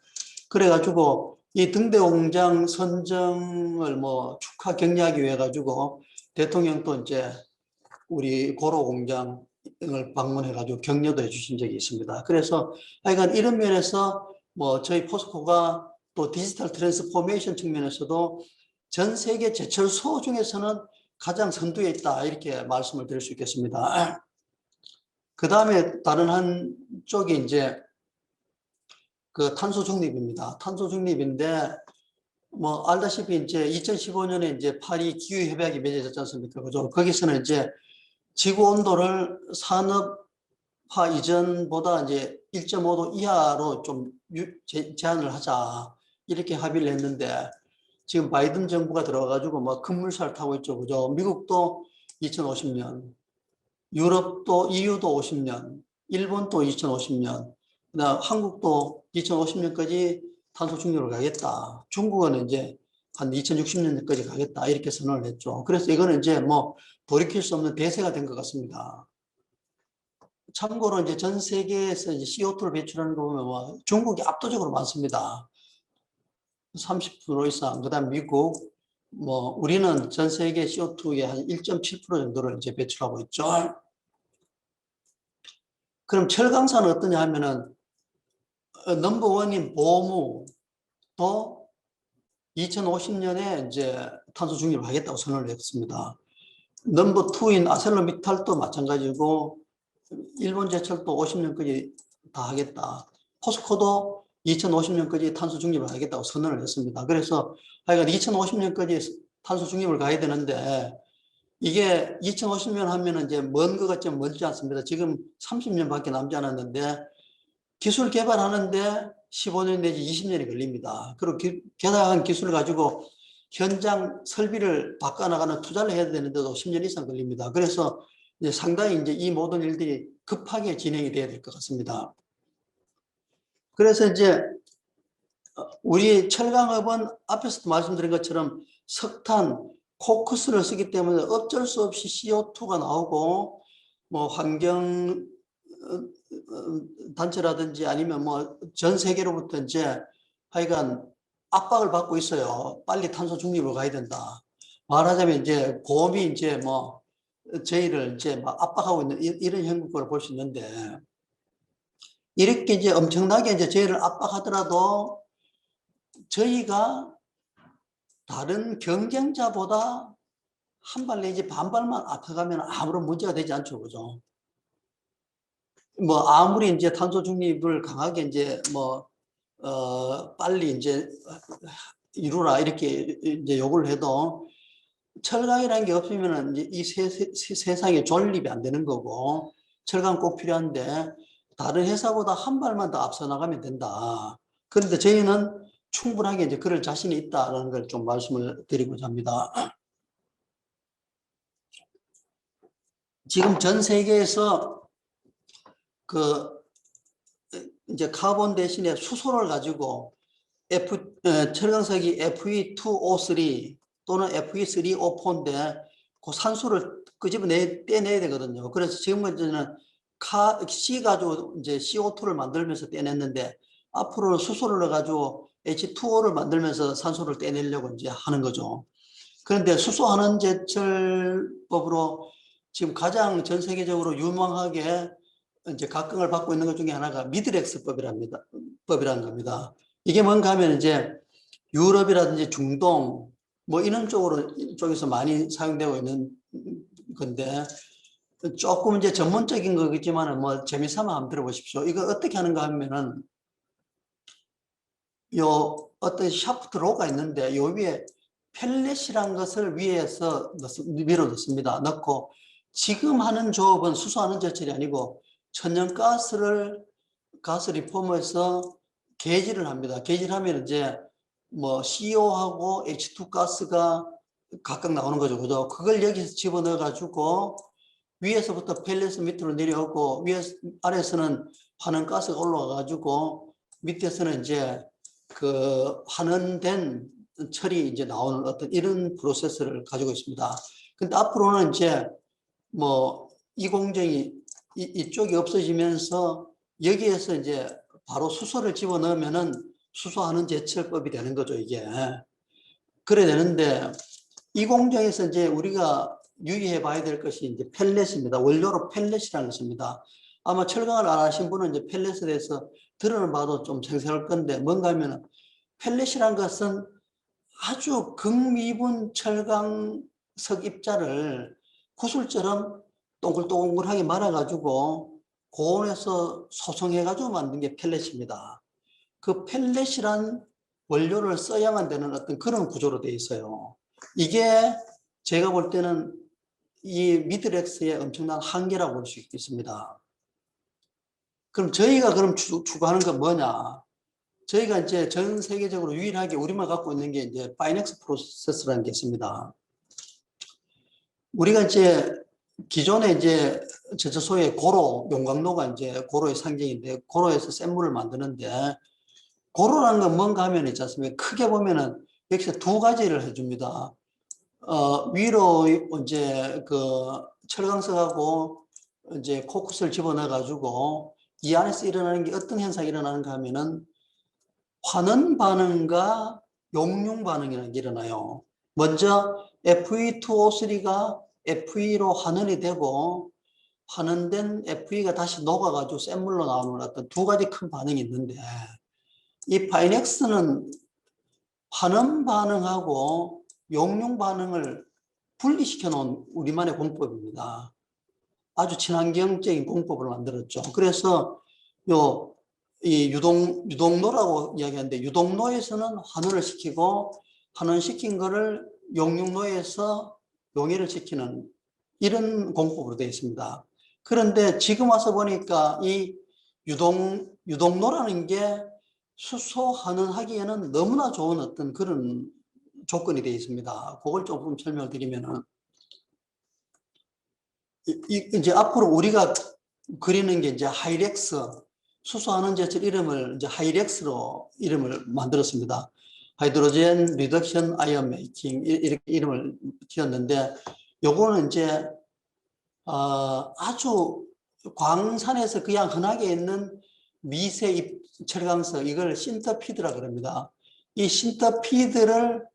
그래가지고 이 등대 공장 선정을 뭐 축하 격려하기 위해 가지고 대통령도 이제 우리 고로 공장을 방문해가지고 격려도 해주신 적이 있습니다. 그래서 하여간 이런 면에서 뭐 저희 포스코가 또 디지털 트랜스포메이션 측면에서도 전 세계 제철소 중에서는 가장 선두에 있다 이렇게 말씀을 드릴 수 있겠습니다. 그 다음에 다른 한 쪽이 이제 그 탄소 중립입니다. 탄소 중립인데 뭐 알다시피 이제 2015년에 이제 파리 기후 협약이 맺어졌지 않습니까? 그죠? 거기서는 이제 지구 온도를 산업화 이전보다 이제 1.5도 이하로 좀 제한을 하자 이렇게 합의를 했는데 지금 바이든 정부가 들어와가지고 뭐 급물살 타고 있죠, 그죠? 미국도 2050년, 유럽도 EU도 50년, 일본도 2050년, 그다음 한국도 2050년까지 탄소 중립을 가겠다. 중국은 이제 한 2060년까지 가겠다 이렇게 선언을 했죠. 그래서 이거는 이제 뭐 돌이킬 수 없는 대세가 된 것 같습니다. 참고로 이제 전 세계에서 이제 CO2를 배출하는 거 보면 뭐 중국이 압도적으로 많습니다. 30% 이상, 그 다음 미국, 뭐 우리는 전 세계 CO2의 한 1.7% 정도를 이제 배출하고 있죠. 그럼 철강사는 어떠냐 하면은 넘버원인 보무도 2050년에 이제 탄소 중립을 하겠다고 선언을 했습니다. 넘버 투인 아셀러미탈도 마찬가지고 일본 제철도 50년까지 다 하겠다. 포스코도 2050년까지 탄소 중립을 하겠다고 선언을 했습니다. 그래서 하여간 2050년까지 탄소 중립을 가야 되는데 이게 2050년 하면은 이제 먼 것 같지만 멀지 않습니다. 지금 30년밖에 남지 않았는데 기술 개발하는데 15년 내지 20년이 걸립니다. 그리고 개발한 기술을 가지고 현장 설비를 바꿔나가는 투자를 해야 되는데도 10년 이상 걸립니다. 그래서 이제 상당히 이제 이 모든 일들이 급하게 진행이 돼야 될 것 같습니다. 그래서 이제 우리 철강업은 앞에서도 말씀드린 것처럼 석탄, 코크스를 쓰기 때문에 어쩔 수 없이 CO2가 나오고 뭐 환경 단체라든지 아니면 뭐 전 세계로부터 이제 하여간 압박을 받고 있어요. 빨리 탄소 중립으로 가야 된다. 말하자면 이제 고험이 이제 뭐 저희를 이제 막 압박하고 있는 이런 형국을 볼 수 있는데, 이렇게 이제 엄청나게 이제 저희를 압박하더라도 저희가 다른 경쟁자보다 한 발 내지 반발만 앞서가면 아무런 문제가 되지 않죠. 그죠? 뭐 아무리 이제 탄소 중립을 강하게 이제 뭐 빨리 이제 이루라 이렇게 이제 요구를 해도 철강이라는 게 없으면은 이제 이 세상에 존립이 안 되는 거고, 철강 꼭 필요한데 다른 회사보다 한 발만 더 앞서 나가면 된다. 그런데 저희는 충분하게 이제 그럴 자신이 있다는 걸 좀 말씀을 드리고자 합니다. 지금 전 세계에서 그 이제 카본 대신에 수소를 가지고 철강석이 Fe2O3 또는 Fe3O4인데 그 산소를 떼내야 되거든요. 그래서 지금은 C 가지고 이제 CO2를 만들면서 떼냈는데, 앞으로는 수소를 넣어가지고 H2O를 만들면서 산소를 떼내려고 이제 하는 거죠. 그런데 수소 환원 제철법으로 지금 가장 전 세계적으로 유망하게 이제 각광을 받고 있는 것 중에 하나가 법이라는 겁니다. 이게 뭔가 하면 이제 유럽이라든지 중동 뭐 이런 쪽에서 많이 사용되고 있는 건데, 조금 이제 전문적인 거겠지만 뭐 재미삼아 한번 들어보십시오. 이거 어떻게 하는가 하면은 요 어떤 샤프트 로가 있는데 요 위에 펠렛이란 것을 위에서 밀어 넣습니다. 넣고, 지금 하는 조업은 수소하는 제철이 아니고 가스 리폼에서 개질을 합니다. 개질하면 이제 뭐 CO하고 H2 가스가 각각 나오는 거죠. 그죠? 그걸 여기서 집어넣어 가지고 위에서부터 펠렛은 밑으로 내려오고 아래에서는 환원 가스가 올라와 가지고 밑에서는 이제 그 환원된 철이 이제 나오는 어떤 이런 프로세스를 가지고 있습니다. 근데 앞으로는 이제 뭐 이 공정이 이쪽이 없어지면서 여기에서 이제 바로 수소를 집어넣으면은 수소하는 제철법이 되는 거죠, 이게. 그래 되는데, 이 공정에서 이제 우리가 유의해 봐야 될 것이 이제 펠렛입니다. 원료로 펠렛이라는 것입니다. 아마 철강을 안 하신 분은 이제 펠렛에 대해서 들어는 봐도 좀 생생할 건데, 뭔가 하면은 펠렛이라는 것은 아주 극미분 철강석 입자를 구슬처럼 동글동글하게 말아가지고 고온에서 소성해가지고 만든 게 펠렛입니다. 그 펠렛이란 원료를 써야만 되는 어떤 그런 구조로 되어 있어요. 이게 제가 볼 때는 이 미드렉스의 엄청난 한계라고 볼 수 있습니다. 그럼 저희가 그럼 추구하는 건 뭐냐? 저희가 이제 전 세계적으로 유일하게 우리만 갖고 있는 게 이제 파이넥스 프로세스라는 게 있습니다. 우리가 이제 기존에 이제 소위 고로, 용광로가 이제 고로의 상징인데, 고로에서 센 물을 만드는데, 고로라는 건 뭔가 하면 있지 않습니까? 크게 보면은 여기서 두 가지를 해줍니다. 위로 이제 그 철강석하고 이제 코크스를 집어넣어 가지고 이 안에서 일어나는 게 어떤 현상이 일어나는가 하면은 환원 반응과 용융 반응이라는 게 일어나요. 먼저 Fe2O3가 Fe로 환원이 되고, 환원된 Fe가 다시 녹아가지고 센 물로 나오는 어떤 두 가지 큰 반응이 있는데, 이 파이넥스는 환원 반응하고 용융 반응을 분리시켜 놓은 우리만의 공법입니다. 아주 친환경적인 공법을 만들었죠. 그래서 이 유동로라고 이야기하는데, 유동로에서는 환원을 시키고, 환원시킨 거를 용융로에서 용해를 시키는 이런 공법으로 되어 있습니다. 그런데 지금 와서 보니까 이 유동로라는 게 수소 환원하기에는 너무나 좋은 어떤 그런 조건이 되어 있습니다. 그걸 조금 설명을 드리면은 이제 앞으로 우리가 그리는 게 이제 하이렉스 수소환원 제철 이름을 이제 하이렉스로 이름을 만들었습니다. 하이드로젠 리덕션 아이언 메이킹 이렇게 이름을 지었는데 요거는 이제 아주 광산에서 그냥 흔하게 있는 미세 철강석 이걸 신터피드라 그럽니다. 이 신터피드를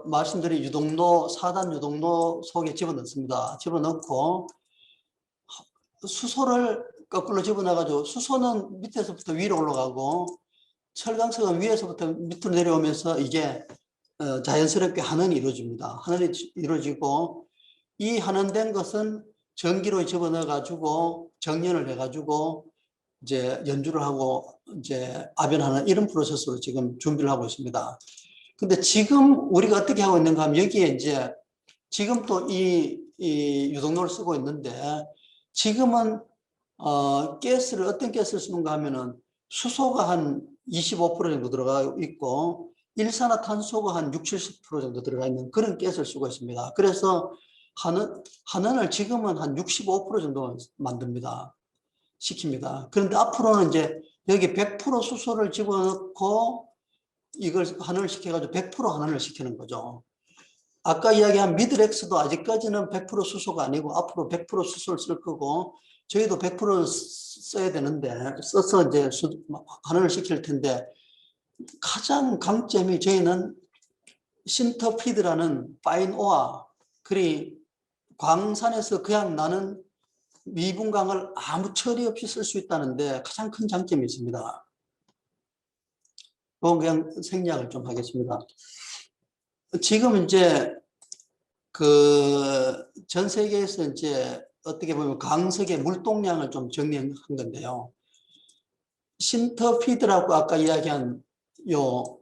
말씀드린 유동로 4단 유동로 속에 집어넣습니다. 집어넣고 수소를 거꾸로 집어넣어가지고 수소는 밑에서부터 위로 올라가고 철강석은 위에서부터 밑으로 내려오면서 이게 자연스럽게 환원이 이루어집니다. 환원이 이루어지고 이 환원된 것은 전기로 집어넣어가지고 정연을 해가지고 이제 연주를 하고 이제 압연하는 이런 프로세스로 지금 준비를 하고 있습니다. 근데 지금 우리가 어떻게 하고 있는가 하면 여기에 이제 지금 또 이 유동로를 쓰고 있는데 지금은 가스를 어떤 가스를 쓰는가 하면은 수소가 한 25% 정도 들어가 있고 일산화탄소가 한 60, 70% 정도 들어가 있는 그런 가스를 쓰고 있습니다. 그래서 한원을 지금은 한 65% 정도 만듭니다. 시킵니다. 그런데 앞으로는 이제 여기 100% 수소를 집어넣고 이걸 환원을 시켜가지고 100% 환원을 시키는 거죠. 아까 이야기한 미들엑스도 아직까지는 100% 수소가 아니고 앞으로 100% 수소를 쓸 거고 저희도 100% 써야 되는데 써서 이제 환원을 시킬 텐데 가장 강점이 저희는 신터피드라는 파인 오아 그리 광산에서 그냥 나는 미분광을 아무 처리 없이 쓸 수 있다는데 가장 큰 장점이 있습니다. 그냥 생략을 좀 하겠습니다. 지금 이제 그 전 세계에서 이제 어떻게 보면 광석의 물동량을 좀 정리한 건데요. 신터피드라고 아까 이야기한 요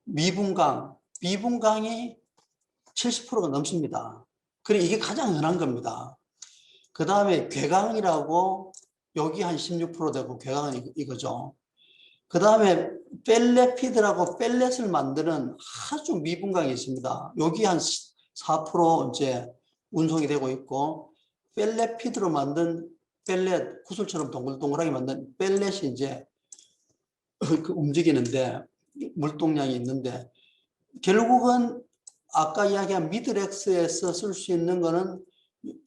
미분광이 70%가 넘습니다. 그래 이게 가장 흔한 겁니다. 그 다음에 괴강이라고 여기 한 16% 되고 괴강은 이거죠. 그 다음에 펠렛피드라고 펠렛을 만드는 아주 미분광이 있습니다. 여기 한 4% 이제 운송이 되고 있고 펠렛피드로 만든 펠렛 구슬처럼 동글동글하게 만든 펠렛이 이제 그 움직이는데 물동량이 있는데 결국은 아까 이야기한 미드렉스에서 쓸 수 있는 거는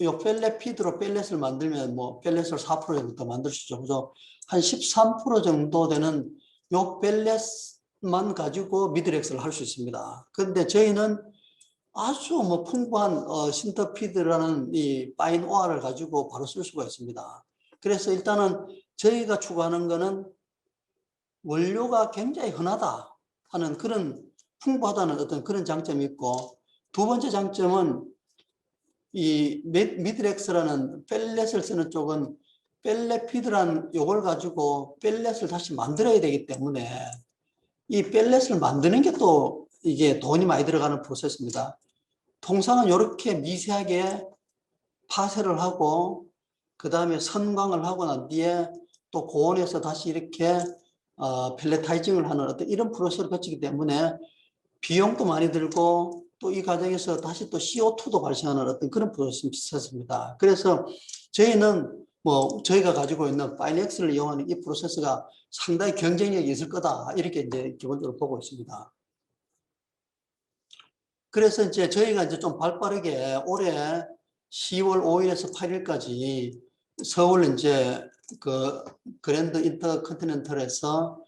요 펠렛피드로 펠렛을 만들면 뭐 펠렛을 4% 정도 더 만들 수 있죠. 그래서 한 13% 정도 되는 요 펠렛만 가지고 미드렉스를 할 수 있습니다. 그런데 저희는 아주 뭐 풍부한 신터피드라는 이 파인 오아를 가지고 바로 쓸 수가 있습니다. 그래서 일단은 저희가 추구하는 거는 원료가 굉장히 흔하다 하는 그런 풍부하다는 어떤 그런 장점이 있고 두 번째 장점은 이 미드렉스라는 펠렛을 쓰는 쪽은 펠렛피드라는 요걸 가지고 펠렛을 다시 만들어야 되기 때문에 이 펠렛을 만드는 게 또 이게 돈이 많이 들어가는 프로세스입니다. 통상은 이렇게 미세하게 파쇄를 하고 그 다음에 선광을 하고 난 뒤에 또 고온에서 다시 이렇게 펠레타이징을 하는 어떤 이런 프로세스를 거치기 때문에 비용도 많이 들고 또 이 과정에서 다시 또 CO2도 발생하는 어떤 그런 프로세스입니다. 그래서 저희는 뭐 저희가 가지고 있는 파이넥스를 이용하는 이 프로세스가 상당히 경쟁력이 있을 거다 이렇게 이제 기본적으로 보고 있습니다. 그래서 이제 저희가 이제 좀 발빠르게 올해 10월 5일에서 8일까지 서울 이제 그 그랜드 인터컨티넨털에서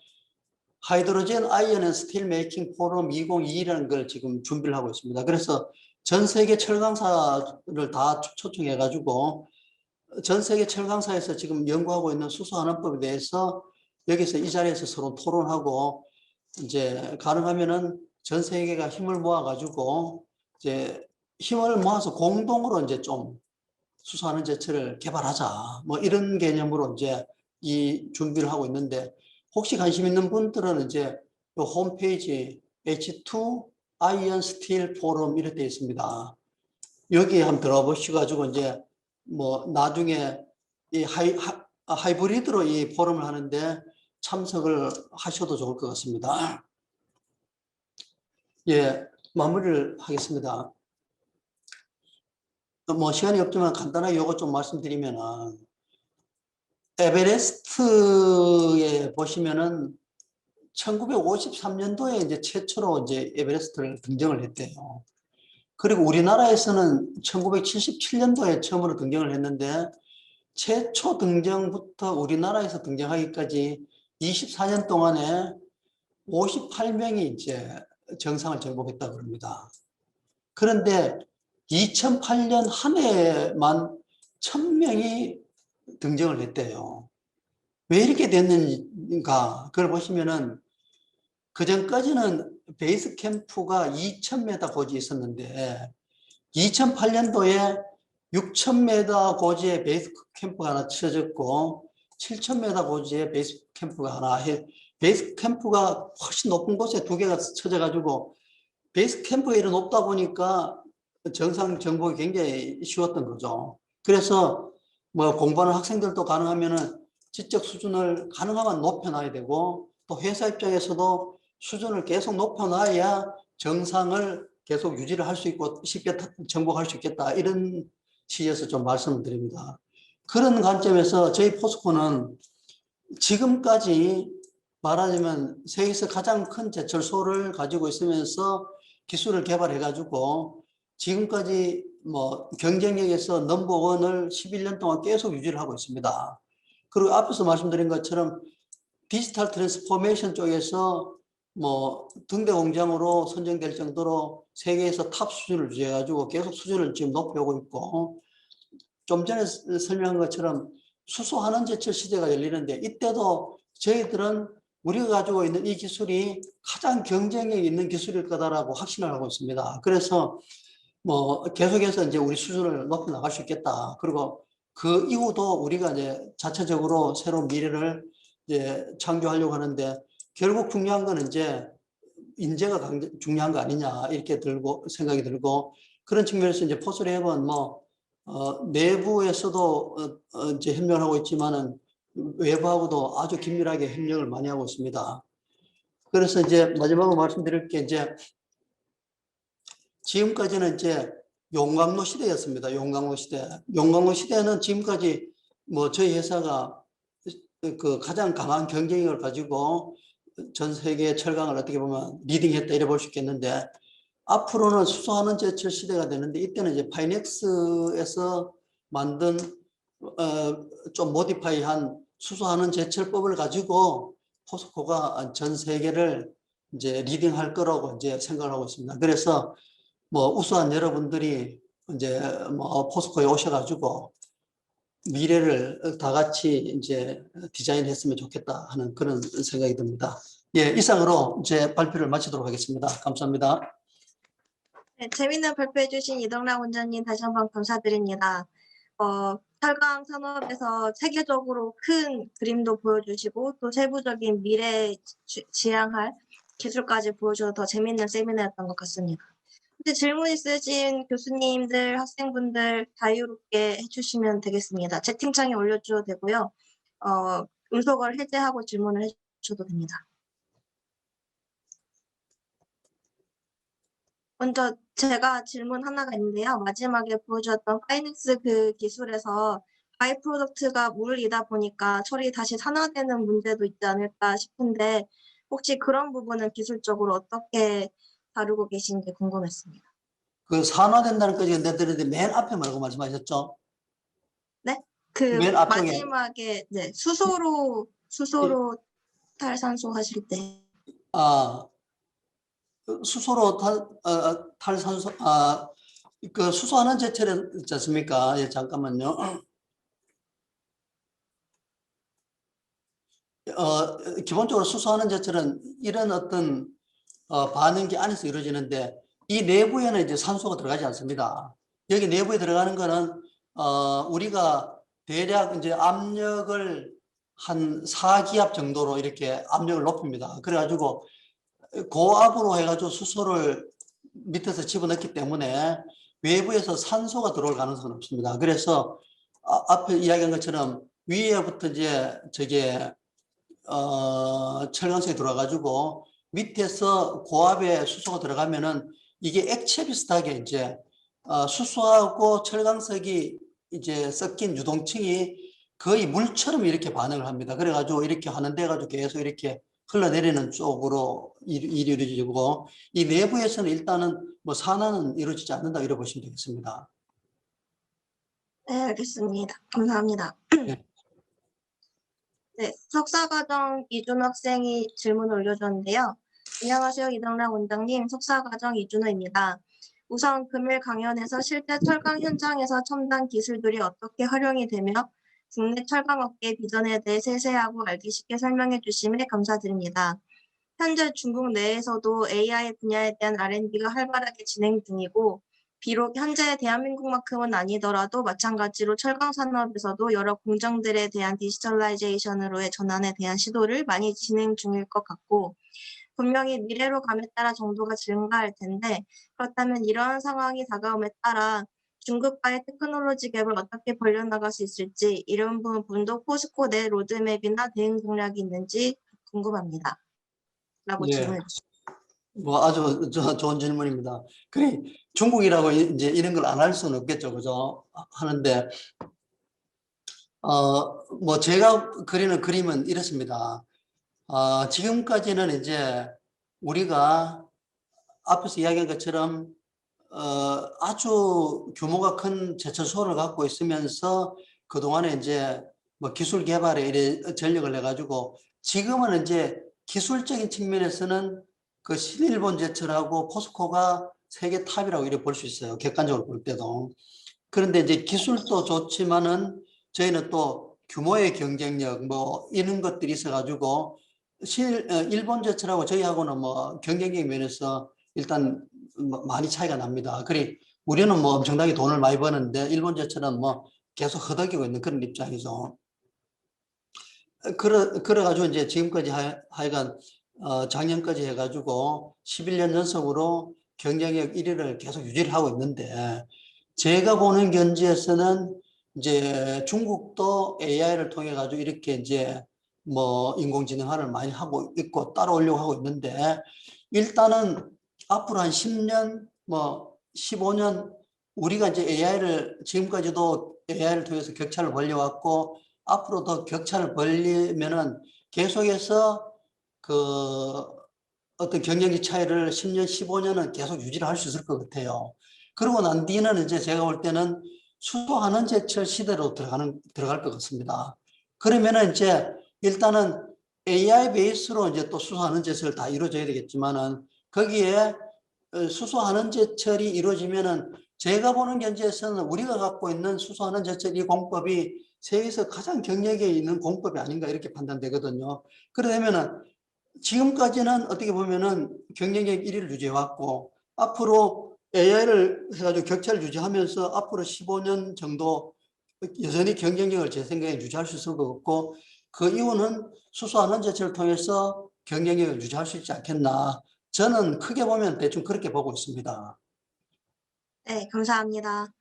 하이드로젠 아이언 앤 스틸 메이킹 포럼 2022라는 걸 지금 준비를 하고 있습니다. 그래서 전 세계 철강사를 다 초청해 가지고 전 세계 철강사에서 지금 연구하고 있는 수소환원법에 대해서 여기서 이 자리에서 서로 토론하고 이제 가능하면은 전 세계가 힘을 모아 가지고 이제 힘을 모아서 공동으로 이제 좀 수소환원 제철을 개발하자 뭐 이런 개념으로 이제 이 준비를 하고 있는데 혹시 관심 있는 분들은 이제 요 홈페이지 H2 아이언 스틸 포럼 이렇게 되어 있습니다. 여기에 한번 들어보시고 가지고 이제 뭐 나중에 이 하이브리드로 이 포럼을 하는데 참석을 하셔도 좋을 것 같습니다. 예, 마무리를 하겠습니다. 뭐 시간이 없지만 간단하게 요거 좀 말씀드리면은 에베레스트에 보시면은 1953년도에 이제 최초로 이제 에베레스트를 등정을 했대요. 그리고 우리나라에서는 1977년도에 처음으로 등정을 했는데 최초 등정부터 우리나라에서 등정하기까지 24년 동안에 58명이 이제 정상을 정복했다고 합니다. 그런데 2008년 한 해만 1000명이 등정을 했대요. 왜 이렇게 됐는가? 그걸 보시면은 그전까지는 베이스 캠프가 2000m 고지에 있었는데 2008년도에 6000m 고지에 베이스 캠프가 하나 쳐졌고 7000m 고지에 베이스 캠프가 하나 해 베이스 캠프가 훨씬 높은 곳에 두 개가 쳐져가지고 베이스 캠프가 이렇게 높다 보니까 정상 정복이 굉장히 쉬웠던 거죠. 그래서 뭐 공부하는 학생들도 가능하면은 지적 수준을 가능하면 높여놔야 되고 또 회사 입장에서도 수준을 계속 높여놔야 정상을 계속 유지를 할 수 있고 쉽게 정복할 수 있겠다 이런 취지에서 좀 말씀을 드립니다. 그런 관점에서 저희 포스코는 지금까지 말하자면 세계에서 가장 큰 제철소를 가지고 있으면서 기술을 개발해 가지고 지금까지 뭐 경쟁력에서 넘버원을 11년 동안 계속 유지를 하고 있습니다. 그리고 앞에서 말씀드린 것처럼 디지털 트랜스포메이션 쪽에서 뭐 등대 공장으로 선정될 정도로 세계에서 탑 수준을 유지해 가지고 계속 수준을 지금 높여오고 있고 좀 전에 설명한 것처럼 수소환원 제철 시대가 열리는데 이때도 저희들은 우리가 가지고 있는 이 기술이 가장 경쟁력 있는 기술일 거다라고 확신을 하고 있습니다. 그래서 뭐 계속해서 이제 우리 수준을 높여 나갈 수 있겠다. 그리고 그 이후도 우리가 이제 자체적으로 새로운 미래를 이제 창조하려고 하는데 결국 중요한 건 이제 인재가 중요한 거 아니냐 이렇게 생각이 들고 그런 측면에서 이제 포스랩은 뭐 내부에서도 이제 협력을 하고 있지만은 외부하고도 아주 긴밀하게 협력을 많이 하고 있습니다. 그래서 이제 마지막으로 말씀드릴 게 이제 지금까지는 이제 용광로 시대였습니다. 용광로 시대. 용광로 시대는 지금까지 뭐 저희 회사가 그 가장 강한 경쟁력을 가지고 전 세계 철강을 어떻게 보면 리딩했다 이래 볼 수 있겠는데 앞으로는 수소하는 제철 시대가 되는데 이때는 이제 파이넥스에서 만든 좀 모디파이한 수소하는 제철법을 가지고 포스코가 전 세계를 이제 리딩할 거라고 이제 생각을 하고 있습니다. 그래서 뭐 우수한 여러분들이 이제 뭐 포스코에 오셔가지고 미래를 다 같이 이제 디자인했으면 좋겠다 하는 그런 생각이 듭니다. 예, 이상으로 제 발표를 마치도록 하겠습니다. 감사합니다.
네, 재미있는 발표해주신 이덕락 원장님 다시 한번 감사드립니다. 철강 산업에서 세계적으로 큰 그림도 보여주시고 또 세부적인 미래 지향할 기술까지 보여줘서 더 재미있는 세미나였던 것 같습니다. 혹시 질문 있으신 교수님들, 학생분들 자유롭게 해주시면 되겠습니다. 채팅창에 올려주셔도 되고요. 음속을 해제하고 질문을 해주셔도 됩니다. 먼저 제가 질문 하나가 있는데요. 마지막에 보여주었던 파이닉스 그 기술에서 바이 프로덕트가 물이다 보니까 철이 다시 산화되는 문제도 있지 않을까 싶은데 혹시 그런 부분은 기술적으로 어떻게 다루고 계신지 궁금했습니다.
그 산화된다는 거지 내드는데 맨 앞에 말고 말씀하셨죠?
네? 그
맨 앞쪽에
마지막에 네, 수소로 탈산소 하실 때
아 수소로 탈산소 그 수소하는 제철 있지 않습니까? 예, 잠깐만요. 기본적으로 수소하는 제철은 이런 어떤 반응기 안에서 이루어지는데 이 내부에는 이제 산소가 들어가지 않습니다. 여기 내부에 들어가는 거는 우리가 대략 이제 압력을 한 4기압 정도로 이렇게 압력을 높입니다. 그래가지고 고압으로 해가지고 수소를 밑에서 집어넣기 때문에 외부에서 산소가 들어올 가능성은 없습니다. 그래서 앞에 이야기한 것처럼 위에부터 이제 저게 철강성이 들어와가지고 밑에서 고압의 수소가 들어가면은 이게 액체 비슷하게 이제 수소하고 철강석이 이제 섞인 유동층이 거의 물처럼 이렇게 반응을 합니다. 그래가지고 이렇게 하는데 가지고 계속 이렇게 흘러내리는 쪽으로 이루어지고, 이 내부에서는 일단은 뭐 산화는 이루어지지 않는다 이렇게 보시면 되겠습니다.
네, 알겠습니다. 감사합니다.
네.
네, 석사과정 이준호 학생이 질문을 올려줬는데요. 안녕하세요, 이덕락 원장님. 석사과정 이준호입니다. 우선 금일 강연에서 실제 철강 현장에서 첨단 기술들이 어떻게 활용이 되며 국내 철강업계의 비전에 대해 세세하고 알기 쉽게 설명해 주심에 감사드립니다. 현재 중국 내에서도 AI 분야에 대한 R&D가 활발하게 진행 중이고, 비록 현재 대한민국만큼은 아니더라도 마찬가지로 철강 산업에서도 여러 공정들에 대한 디지털라이제이션으로의 전환에 대한 시도를 많이 진행 중일 것 같고, 분명히 미래로 감에 따라 정도가 증가할 텐데, 그렇다면 이러한 상황이 다가옴에 따라 중국과의 테크놀로지 갭을 어떻게 벌려나갈 수 있을지, 이런 부분도 포스코 내 로드맵이나 대응 전략이 있는지 궁금합니다. 라고
예.
질문해 주셨습니다.
뭐 아주 좋은 질문입니다. 그래, 중국이라고 이제 이런 걸 안 할 수는 없겠죠, 그죠? 하는데 뭐 제가 그리는 그림은 이렇습니다. 지금까지는 이제 우리가 앞에서 이야기한 것처럼 아주 규모가 큰 제철소를 갖고 있으면서 그동안에 이제 뭐 기술 개발에 이래 전력을 내가지고 지금은 이제 기술적인 측면에서는 그 신일본 제철하고 포스코가 세계 탑이라고 이렇게 볼 수 있어요. 객관적으로 볼 때도. 그런데 이제 기술도 좋지만은 저희는 또 규모의 경쟁력 뭐 이런 것들이 있어가지고 일본 제철하고 저희하고는 뭐 경쟁력 면에서 일단 많이 차이가 납니다. 그래 우리는 뭐 엄청나게 돈을 많이 버는데 일본 제철은 뭐 계속 허덕이고 있는 그런 입장이죠. 그래가지고 이제 지금까지 하여간 작년까지 해가지고 11년 연속으로 경쟁력 1위를 계속 유지를 하고 있는데, 제가 보는 견지에서는 이제 중국도 AI를 통해 가지고 이렇게 이제 뭐 인공지능화를 많이 하고 있고 따라오려고 하고 있는데, 일단은 앞으로 한 10년 뭐 15년 우리가 이제 AI를 지금까지도 AI를 통해서 격차를 벌려왔고 앞으로 더 격차를 벌리면은 계속해서 그 어떤 경쟁력 차이를 10년, 15년은 계속 유지를 할 수 있을 것 같아요. 그러고 난 뒤는 이제 제가 볼 때는 수소하는 제철 시대로 들어갈 것 같습니다. 그러면은 이제 일단은 AI 베이스로 이제 또 수소하는 제철 다 이루어져야 되겠지만은 거기에 수소하는 제철이 이루어지면은 제가 보는 견지에서는 우리가 갖고 있는 수소하는 제철 이 공법이 세계에서 가장 경력에 있는 공법이 아닌가 이렇게 판단되거든요. 그러면은 지금까지는 어떻게 보면은 경쟁력 1위를 유지해왔고 앞으로 AI를 해가지고 격차를 유지하면서 앞으로 15년 정도 여전히 경쟁력을 제 생각에 유지할 수 있을 것 같고, 그 이유는 수소하는 제철을 통해서 경쟁력을 유지할 수 있지 않겠나. 저는 크게 보면 대충 그렇게 보고 있습니다.
네, 감사합니다.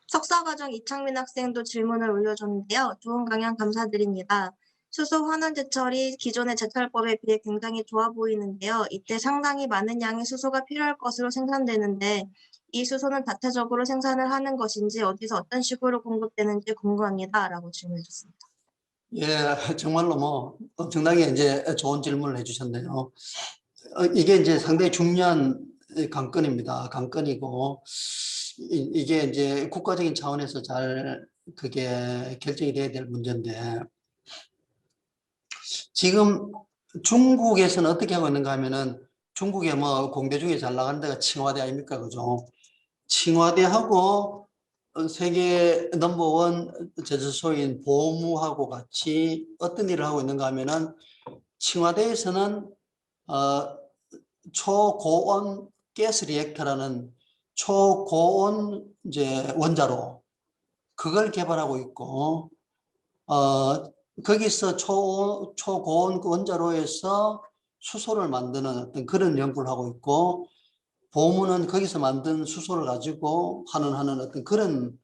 석사과정 이창민 학생도 질문을 올려줬는데요. 좋은 강연 감사드립니다. 수소 환원제철이 기존의 제철법에 비해 굉장히 좋아 보이는데요. 이때 상당히 많은 양의 수소가 필요할 것으로 생산되는데 이 수소는 다태적으로 생산을 하는 것인지 어디서 어떤 식으로 공급되는지 궁금합니다. 라고 질문해 주셨습니다.
예, 정말로 뭐 엄청나게 이제 좋은 질문을 해주셨네요. 이게 이제 상당히 중요한 관건입니다. 관건이고 이게 이제 국가적인 차원에서 잘 그게 결정이 돼야 될 문제인데, 지금 중국에서는 어떻게 하고 있는가 하면은 중국에 뭐 공대 중에 잘 나가는 데가 칭화대 아닙니까? 그죠? 칭화대하고 세계 넘버원 제조소인 보무하고 같이 어떤 일을 하고 있는가 하면은 칭화대에서는 어, 초고온 가스 리액터라는 초고온 이제 원자로 그걸 개발하고 있고, 거기서 초고온 그 원자로에서 수소를 만드는 어떤 그런 연구를 하고 있고, 보문은 거기서 만든 수소를 가지고 하는 어떤 그런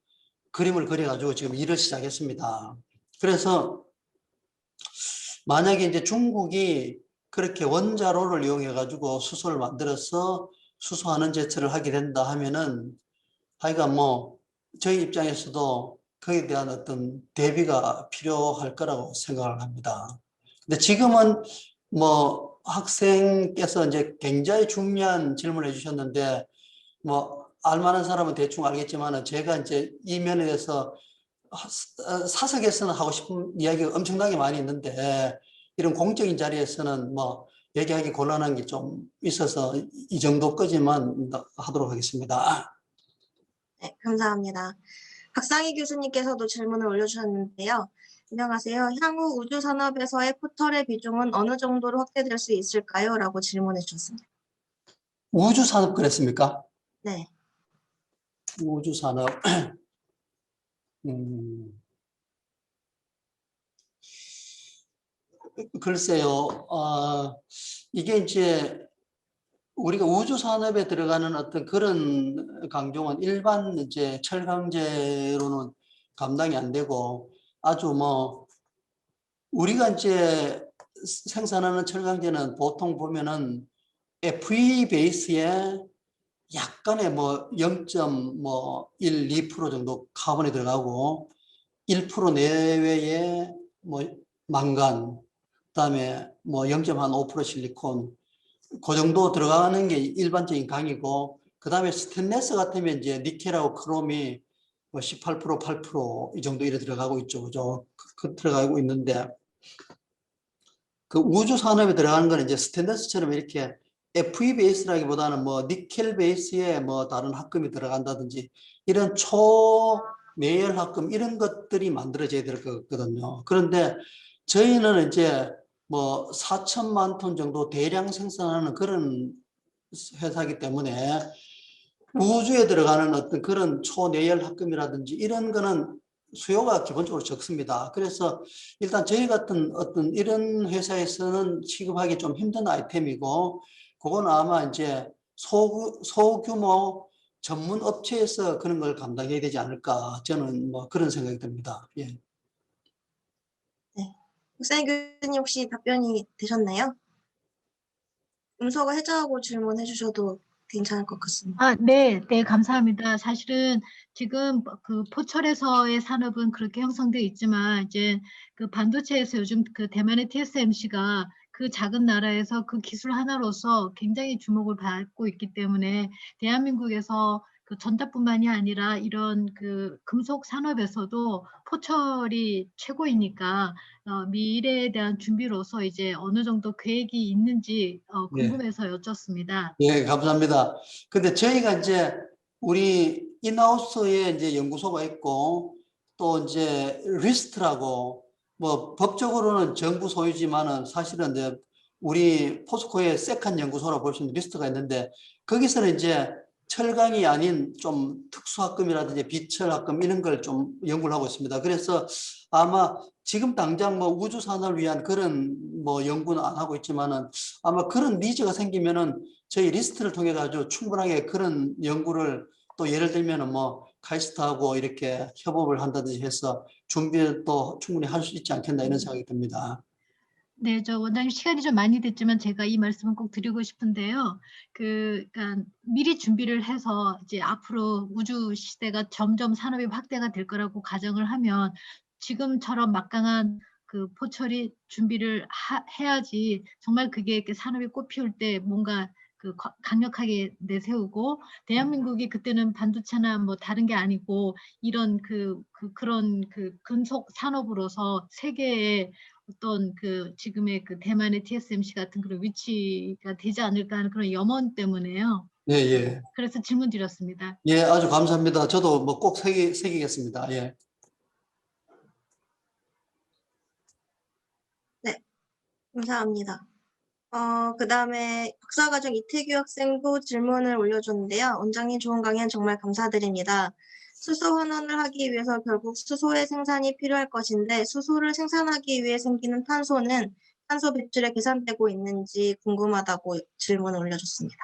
그림을 그려가지고 지금 일을 시작했습니다. 그래서 만약에 이제 중국이 그렇게 원자로를 이용해 가지고 수소를 만들어서 수소환원 제철을 하게 된다 하면은 하여간 뭐 저희 입장에서도 거기에 대한 어떤 대비가 필요할 거라고 생각을 합니다. 근데 지금은 뭐 학생께서 이제 굉장히 중요한 질문을 해주셨는데 뭐 알만한 사람은 대충 알겠지만은 제가 이제 이 면에 대해서 사석에서는 하고 싶은 이야기가 엄청나게 많이 있는데 이런 공적인 자리에서는 뭐 얘기하기 곤란한 게 좀 있어서 이 정도까지만 하도록 하겠습니다.
네, 감사합니다. 박상희 교수님께서도 질문을 올려주셨는데요. 안녕하세요. 향후 우주 산업에서의 포털의 비중은 어느 정도로 확대될 수 있을까요? 라고 질문해 주셨습니다.
우주산업 그랬습니까?
네.
우주산업. 음, 글쎄요. 이게 이제 우리가 우주산업에 들어가는 어떤 그런 강종은 일반 이제 철강제로는 감당이 안 되고 아주 뭐 우리가 이제 생산하는 철강제는 보통 보면은 FE 베이스에 약간의 뭐 0.1, 2% 정도 카본이 들어가고 1% 내외의 뭐 망간, 그다음에 뭐 0.5% 실리콘 그 정도 들어가는 게 일반적인 강이고 그다음에 스테인레스 같으면 이제 니켈하고 크롬이 뭐 18%, 8%이 정도 이래 들어가고 있죠. 그죠? 들어가고 있는데 그 우주 산업에 들어가는 거는 이제 스테인레스처럼 이렇게 FE 베이스라기보다는 뭐 니켈 베이스에 뭐 다른 합금이 들어간다든지 이런 초내열 합금 이런 것들이 만들어져야 될 것 같거든요. 그런데 저희는 이제 뭐 4천만 톤 정도 대량 생산하는 그런 회사이기 때문에 우주에 들어가는 어떤 그런 초내열 합금이라든지 이런 거는 수요가 기본적으로 적습니다. 그래서 일단 저희 같은 어떤 이런 회사에서는 취급하기 좀 힘든 아이템이고, 그건 아마 이제 소규모 전문 업체에서 그런 걸 감당해야 되지 않을까. 저는 뭐 그런 생각이 듭니다. 예.
네. 박상희 교수님 혹시 답변이 되셨나요? 음소거 해제하고 질문해 주셔도 괜찮을 것 같습니다.
네, 네, 감사합니다. 사실은 지금 그 포철에서의 산업은 그렇게 형성되어 있지만 이제 그 반도체에서 요즘 그 대만의 TSMC가 그 작은 나라에서 그 기술 하나로서 굉장히 주목을 받고 있기 때문에 대한민국에서 그 전자뿐만이 아니라 이런 그 금속 산업에서도 포철이 최고이니까 미래에 대한 준비로서 이제 어느 정도 계획이 있는지
예.
궁금해서 여쭙습니다.
예, 감사합니다. 근데 저희가 이제 우리 인하우스에 이제 연구소가 있고 또 이제 리스트라고 뭐 법적으로는 정부 소유지만은 사실은 이제 우리 포스코의 세컨 연구소라고 볼 수 있는 리스트가 있는데 거기서는 이제 철강이 아닌 좀 특수학금이라든지 비철학금 이런 걸 좀 연구를 하고 있습니다. 그래서 아마 지금 당장 뭐 우주 산업을 위한 그런 뭐 연구는 안 하고 있지만은 아마 그런 니즈가 생기면은 저희 리스트를 통해 가지고 충분하게 그런 연구를 또 예를 들면은 뭐 카이스트하고 이렇게 협업을 한다든지 해서 준비를 또 충분히 할 수 있지 않겠나 이런 생각이 듭니다.
네, 저 원장님 시간이 좀 많이 됐지만 제가 이 말씀을 꼭 드리고 싶은데요. 그러니까 미리 준비를 해서 이제 앞으로 우주 시대가 점점 산업이 확대가 될 거라고 가정을 하면 지금처럼 막강한 그 포철이 준비를 해야지 정말 그게 이렇게 산업이 꽃피울 때 뭔가 그 강력하게 내세우고 대한민국이 그때는 반도체나 뭐 다른 게 아니고 이런 그런 그 금속 산업으로서 세계에 어떤 그 지금의 그 대만의 TSMC 같은 그런 위치가 되지 않을까 하는 그런 염원 때문에요.
예, 예.
그래서 질문 드렸습니다.
예, 아주 감사합니다. 저도 뭐 꼭 새기겠습니다. 예.
네, 감사합니다. 그다음에 박사과정 이태규 학생도 질문을 올려줬는데요. 원장님 좋은 강연 정말 감사드립니다. 수소 환원을 하기 위해서 결국 수소의 생산이 필요할 것인데 수소를 생산하기 위해 생기는 탄소는 탄소 배출에 계산되고 있는지 궁금하다고 질문을 올려줬습니다.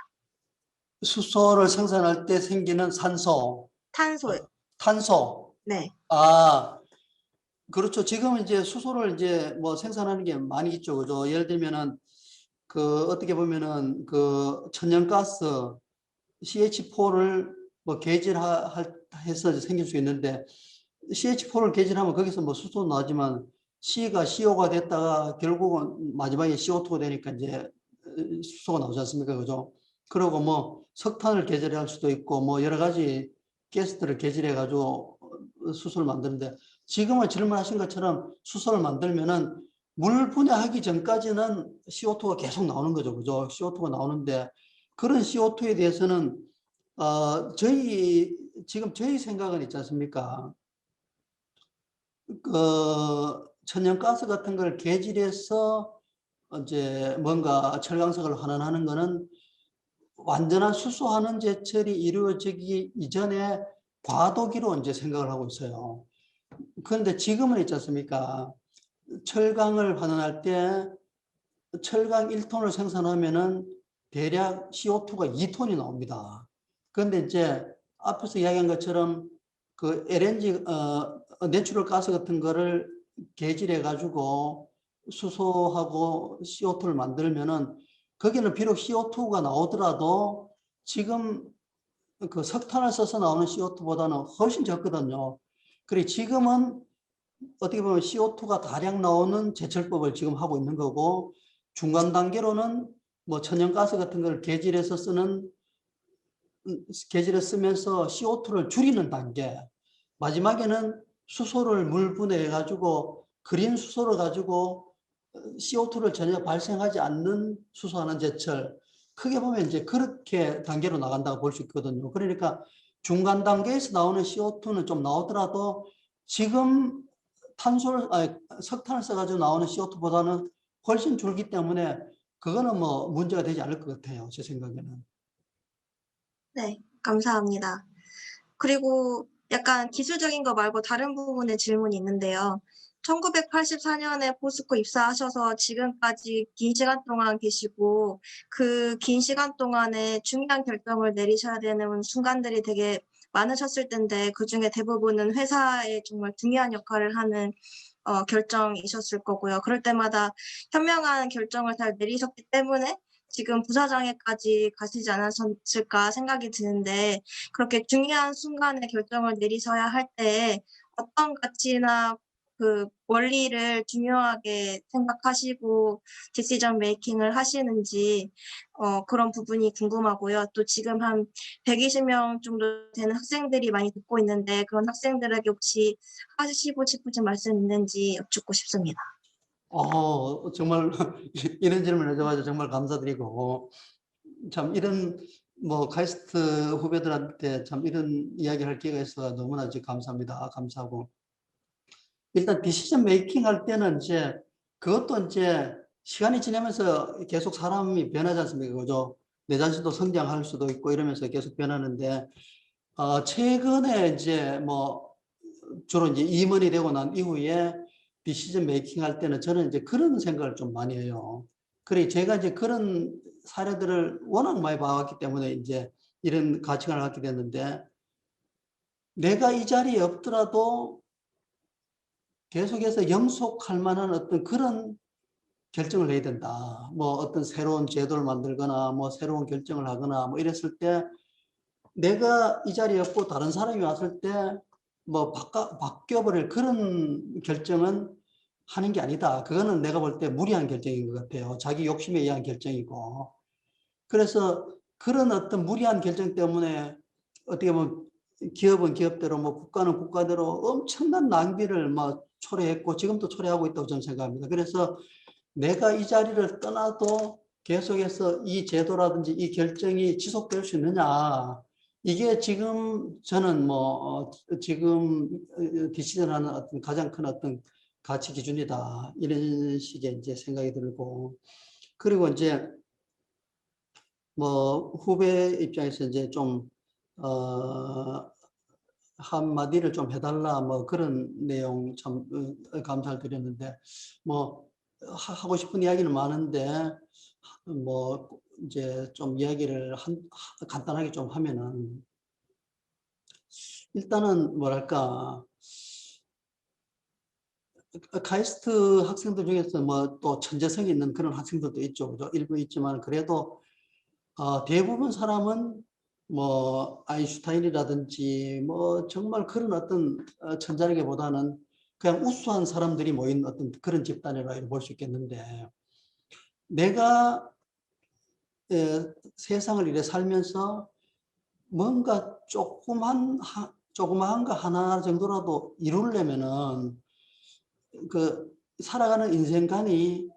수소를 생산할 때 생기는 산소,
탄소요.
탄소.
네.
아, 그렇죠. 지금 이제 수소를 이제 뭐 생산하는 게 많이 있죠. 그죠? 예를 들면은 그 어떻게 보면은 그 천연가스 CH4를 뭐 해서 생길 수 있는데 CH4를 개질하면 거기서 뭐 수소 나오지만 C가 CO가 됐다가 결국은 마지막에 CO2가 되니까 이제 수소가 나오지 않습니까? 그죠? 그리고 뭐 석탄을 개질할 수도 있고 뭐 여러 가지 가스들을 개질해 가지고 수소를 만드는데 지금은 질문하신 것처럼 수소를 만들면은 물 분해하기 전까지는 CO2가 계속 나오는 거죠. 그죠? CO2가 나오는데 그런 CO2에 대해서는 지금 저희 생각은 있지 않습니까? 그 천연가스 같은 걸 개질해서 이제 뭔가 철강석을 환원하는 거는 완전한 수소환원 제철이 이루어지기 이전에 과도기로 이제 생각을 하고 있어요. 그런데 지금은 있지 않습니까? 철강을 환원할 때 철강 1톤을 생산하면은 대략 CO2가 2톤이 나옵니다. 그런데 이제 앞에서 이야기한 것처럼 그 LNG, 내추럴 가스 같은 거를 개질해 가지고 수소하고 CO2를 만들면은 거기는 비록 CO2가 나오더라도 지금 그 석탄을 써서 나오는 CO2보다는 훨씬 적거든요. 그리고 지금은 어떻게 보면 CO2가 다량 나오는 제철법을 지금 하고 있는 거고 중간 단계로는 뭐 천연가스 같은 걸 개질해서 쓰면서 CO2를 줄이는 단계, 마지막에는 수소를 물 분해해 가지고 그린 수소를 가지고 CO2를 전혀 발생하지 않는 수소하는 제철, 크게 보면 이제 그렇게 단계로 나간다고 볼 수 있거든요. 그러니까 중간 단계에서 나오는 CO2는 좀 나오더라도 지금 석탄을 써가지고 나오는 CO2보다는 훨씬 줄기 때문에 그거는 뭐 문제가 되지 않을 것 같아요. 제 생각에는.
네, 감사합니다. 그리고 약간 기술적인 거 말고 다른 부분에 질문이 있는데요. 1984년에 포스코 입사하셔서 지금까지 긴 시간 동안 계시고 그 긴 시간 동안에 중요한 결정을 내리셔야 되는 순간들이 되게 많으셨을 텐데 그중에 대부분은 회사에 정말 중요한 역할을 하는 결정이셨을 거고요. 그럴 때마다 현명한 결정을 잘 내리셨기 때문에 지금 부사장에까지 가시지 않았을까 생각이 드는데 그렇게 중요한 순간에 결정을 내리셔야 할 때 어떤 가치나 그 원리를 중요하게 생각하시고 디시전 메이킹을 하시는지 그런 부분이 궁금하고요. 또 지금 한 120명 정도 되는 학생들이 많이 듣고 있는데 그런 학생들에게 혹시 하시고 싶으신 말씀 있는지 여쭙고 싶습니다.
정말 이런 질문을 해줘가지고 정말 감사드리고 참 이런 뭐 카이스트 후배들한테 참 이런 이야기를 할 기회가 있어서 너무나 감사합니다. 감사하고 일단 디시전 메이킹 할 때는 이제 그것도 이제 시간이 지나면서 계속 사람이 변하지 않습니까? 그죠? 내 자신도 성장할 수도 있고 이러면서 계속 변하는데 최근에 이제 뭐 주로 이제 임원이 되고 난 이후에 디시전 메이킹 할 때는 저는 이제 그런 생각을 좀 많이 해요. 그래 제가 이제 그런 사례들을 워낙 많이 봐왔기 때문에 이제 이런 가치관을 갖게 됐는데 내가 이 자리에 없더라도 계속해서 영속할 만한 어떤 그런 결정을 해야 된다. 뭐 어떤 새로운 제도를 만들거나 뭐 새로운 결정을 하거나 뭐 이랬을 때 내가 이 자리에 없고 다른 사람이 왔을 때 뭐 바뀌어버릴 그런 결정은 하는 게 아니다. 그거는 내가 볼 때 무리한 결정인 것 같아요. 자기 욕심에 의한 결정이고. 그래서 그런 어떤 무리한 결정 때문에 어떻게 보면 기업은 기업대로 뭐 국가는 국가대로 엄청난 낭비를 뭐 초래했고 지금도 초래하고 있다고 저는 생각합니다. 그래서 내가 이 자리를 떠나도 계속해서 이 제도라든지 이 결정이 지속될 수 있느냐. 이게 지금 저는 뭐 지금 디시전하는 어떤 가장 큰 어떤 가치 기준이다. 이런 식의 이제 생각이 들고 그리고 이제 뭐 후배 입장에서 이제 좀 한마디를 좀 해달라 뭐 그런 내용 참 감사를 드렸는데 뭐 하고 싶은 이야기는 많은데 뭐 이제 좀 이야기를 간단하게 좀 하면은 일단은 뭐랄까 카이스트 학생들 중에서 뭐 또 천재성이 있는 그런 학생들도 있죠. 그죠? 일부 있지만 그래도 대부분 사람은 뭐 아인슈타인이라든지 뭐 정말 그런 어떤 천재라기보다는 그냥 우수한 사람들이 모인 어떤 그런 집단이라고 볼 수 있겠는데, 내가 세상을 이래 살면서 뭔가 조그만 거 하나 정도라도 이루려면은 그 살아가는 인생관이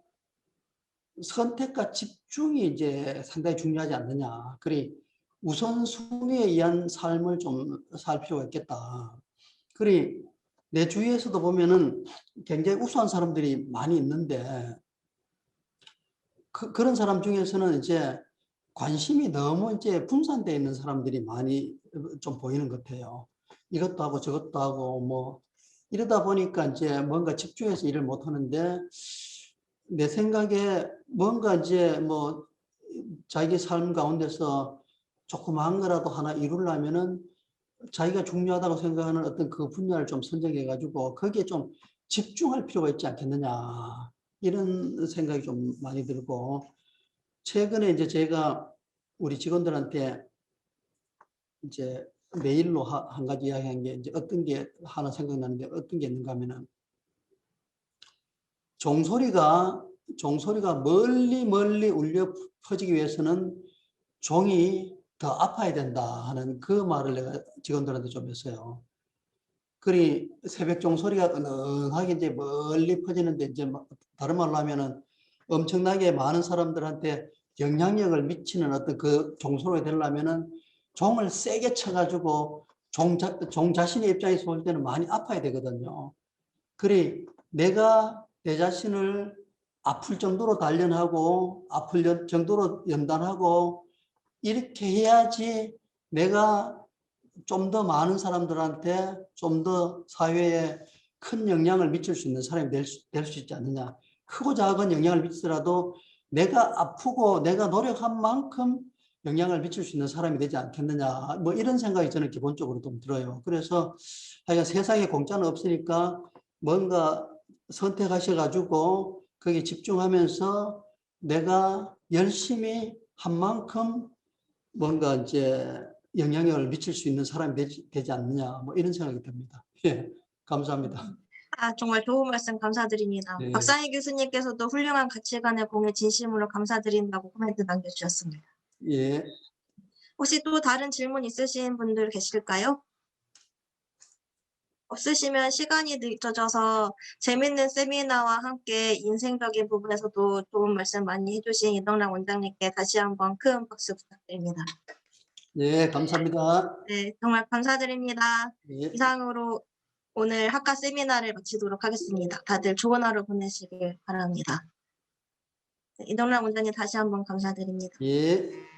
선택과 집중이 이제 상당히 중요하지 않느냐. 그리 우선순위에 의한 삶을 좀 살 필요가 있겠다. 그리 내 주위에서도 보면은 굉장히 우수한 사람들이 많이 있는데, 그런 사람 중에서는 이제 관심이 너무 이제 분산되어 있는 사람들이 많이 좀 보이는 것 같아요. 이것도 하고 저것도 하고 뭐 이러다 보니까 이제 뭔가 집중해서 일을 못 하는데, 내 생각에 뭔가 이제 뭐 자기 삶 가운데서 조그마한 거라도 하나 이루려면은 자기가 중요하다고 생각하는 어떤 그 분야를 좀 선정해 가지고 거기에 좀 집중할 필요가 있지 않겠느냐, 이런 생각이 좀 많이 들고, 최근에 이제 제가 우리 직원들한테 이제 메일로 한 가지 이야기한 게, 이제 어떤 게 하나 생각나는데, 어떤 게 있는가 하면은, 종소리가 멀리 울려 퍼지기 위해서는 종이 더 아파야 된다 하는 그 말을 내가 직원들한테 좀 했어요. 그리 새벽 종소리가 은은하게 이제 멀리 퍼지는데, 이제 다른 말로 하면은 엄청나게 많은 사람들한테 영향력을 미치는 어떤 그 종소리가 되려면은 종을 세게 쳐가지고 종 자신의 입장에서 볼 때는 많이 아파야 되거든요. 그리 내가 내 자신을 아플 정도로 단련하고 아플 정도로 연단하고 이렇게 해야지 내가 좀 더 많은 사람들한테, 좀 더 사회에 큰 영향을 미칠 수 있는 사람이 될 수 있지 않느냐. 크고 작은 영향을 미치더라도 내가 아프고 내가 노력한 만큼 영향을 미칠 수 있는 사람이 되지 않겠느냐. 뭐 이런 생각이 저는 기본적으로 좀 들어요. 그래서 하여간 세상에 공짜는 없으니까 뭔가 선택하셔가지고 거기에 집중하면서 내가 열심히 한 만큼 뭔가 이제 영향력을 미칠 수 있는 사람이 되지 않느냐, 뭐 이런 생각이 듭니다. 예, 감사합니다.
정말 좋은 말씀 감사드립니다.
네.
박상희 교수님께서도 훌륭한 가치관을 공유 진심으로 감사드린다고 코멘트 남겨주셨습니다.
예,
혹시 또 다른 질문 있으신 분들 계실까요? 없으시면 시간이 늦어져서 재밌는 세미나와 함께 인생적인 부분에서도 좋은 말씀 많이 해주신 이덕락 원장님께 다시 한번 큰 박수 부탁드립니다.
예, 감사합니다.
네, 정말 감사드립니다.
예.
이상으로 오늘 학과 세미나를 마치도록 하겠습니다. 다들 좋은 하루 보내시길 바랍니다. 네, 이덕락 원장님 다시 한번 감사드립니다.
예.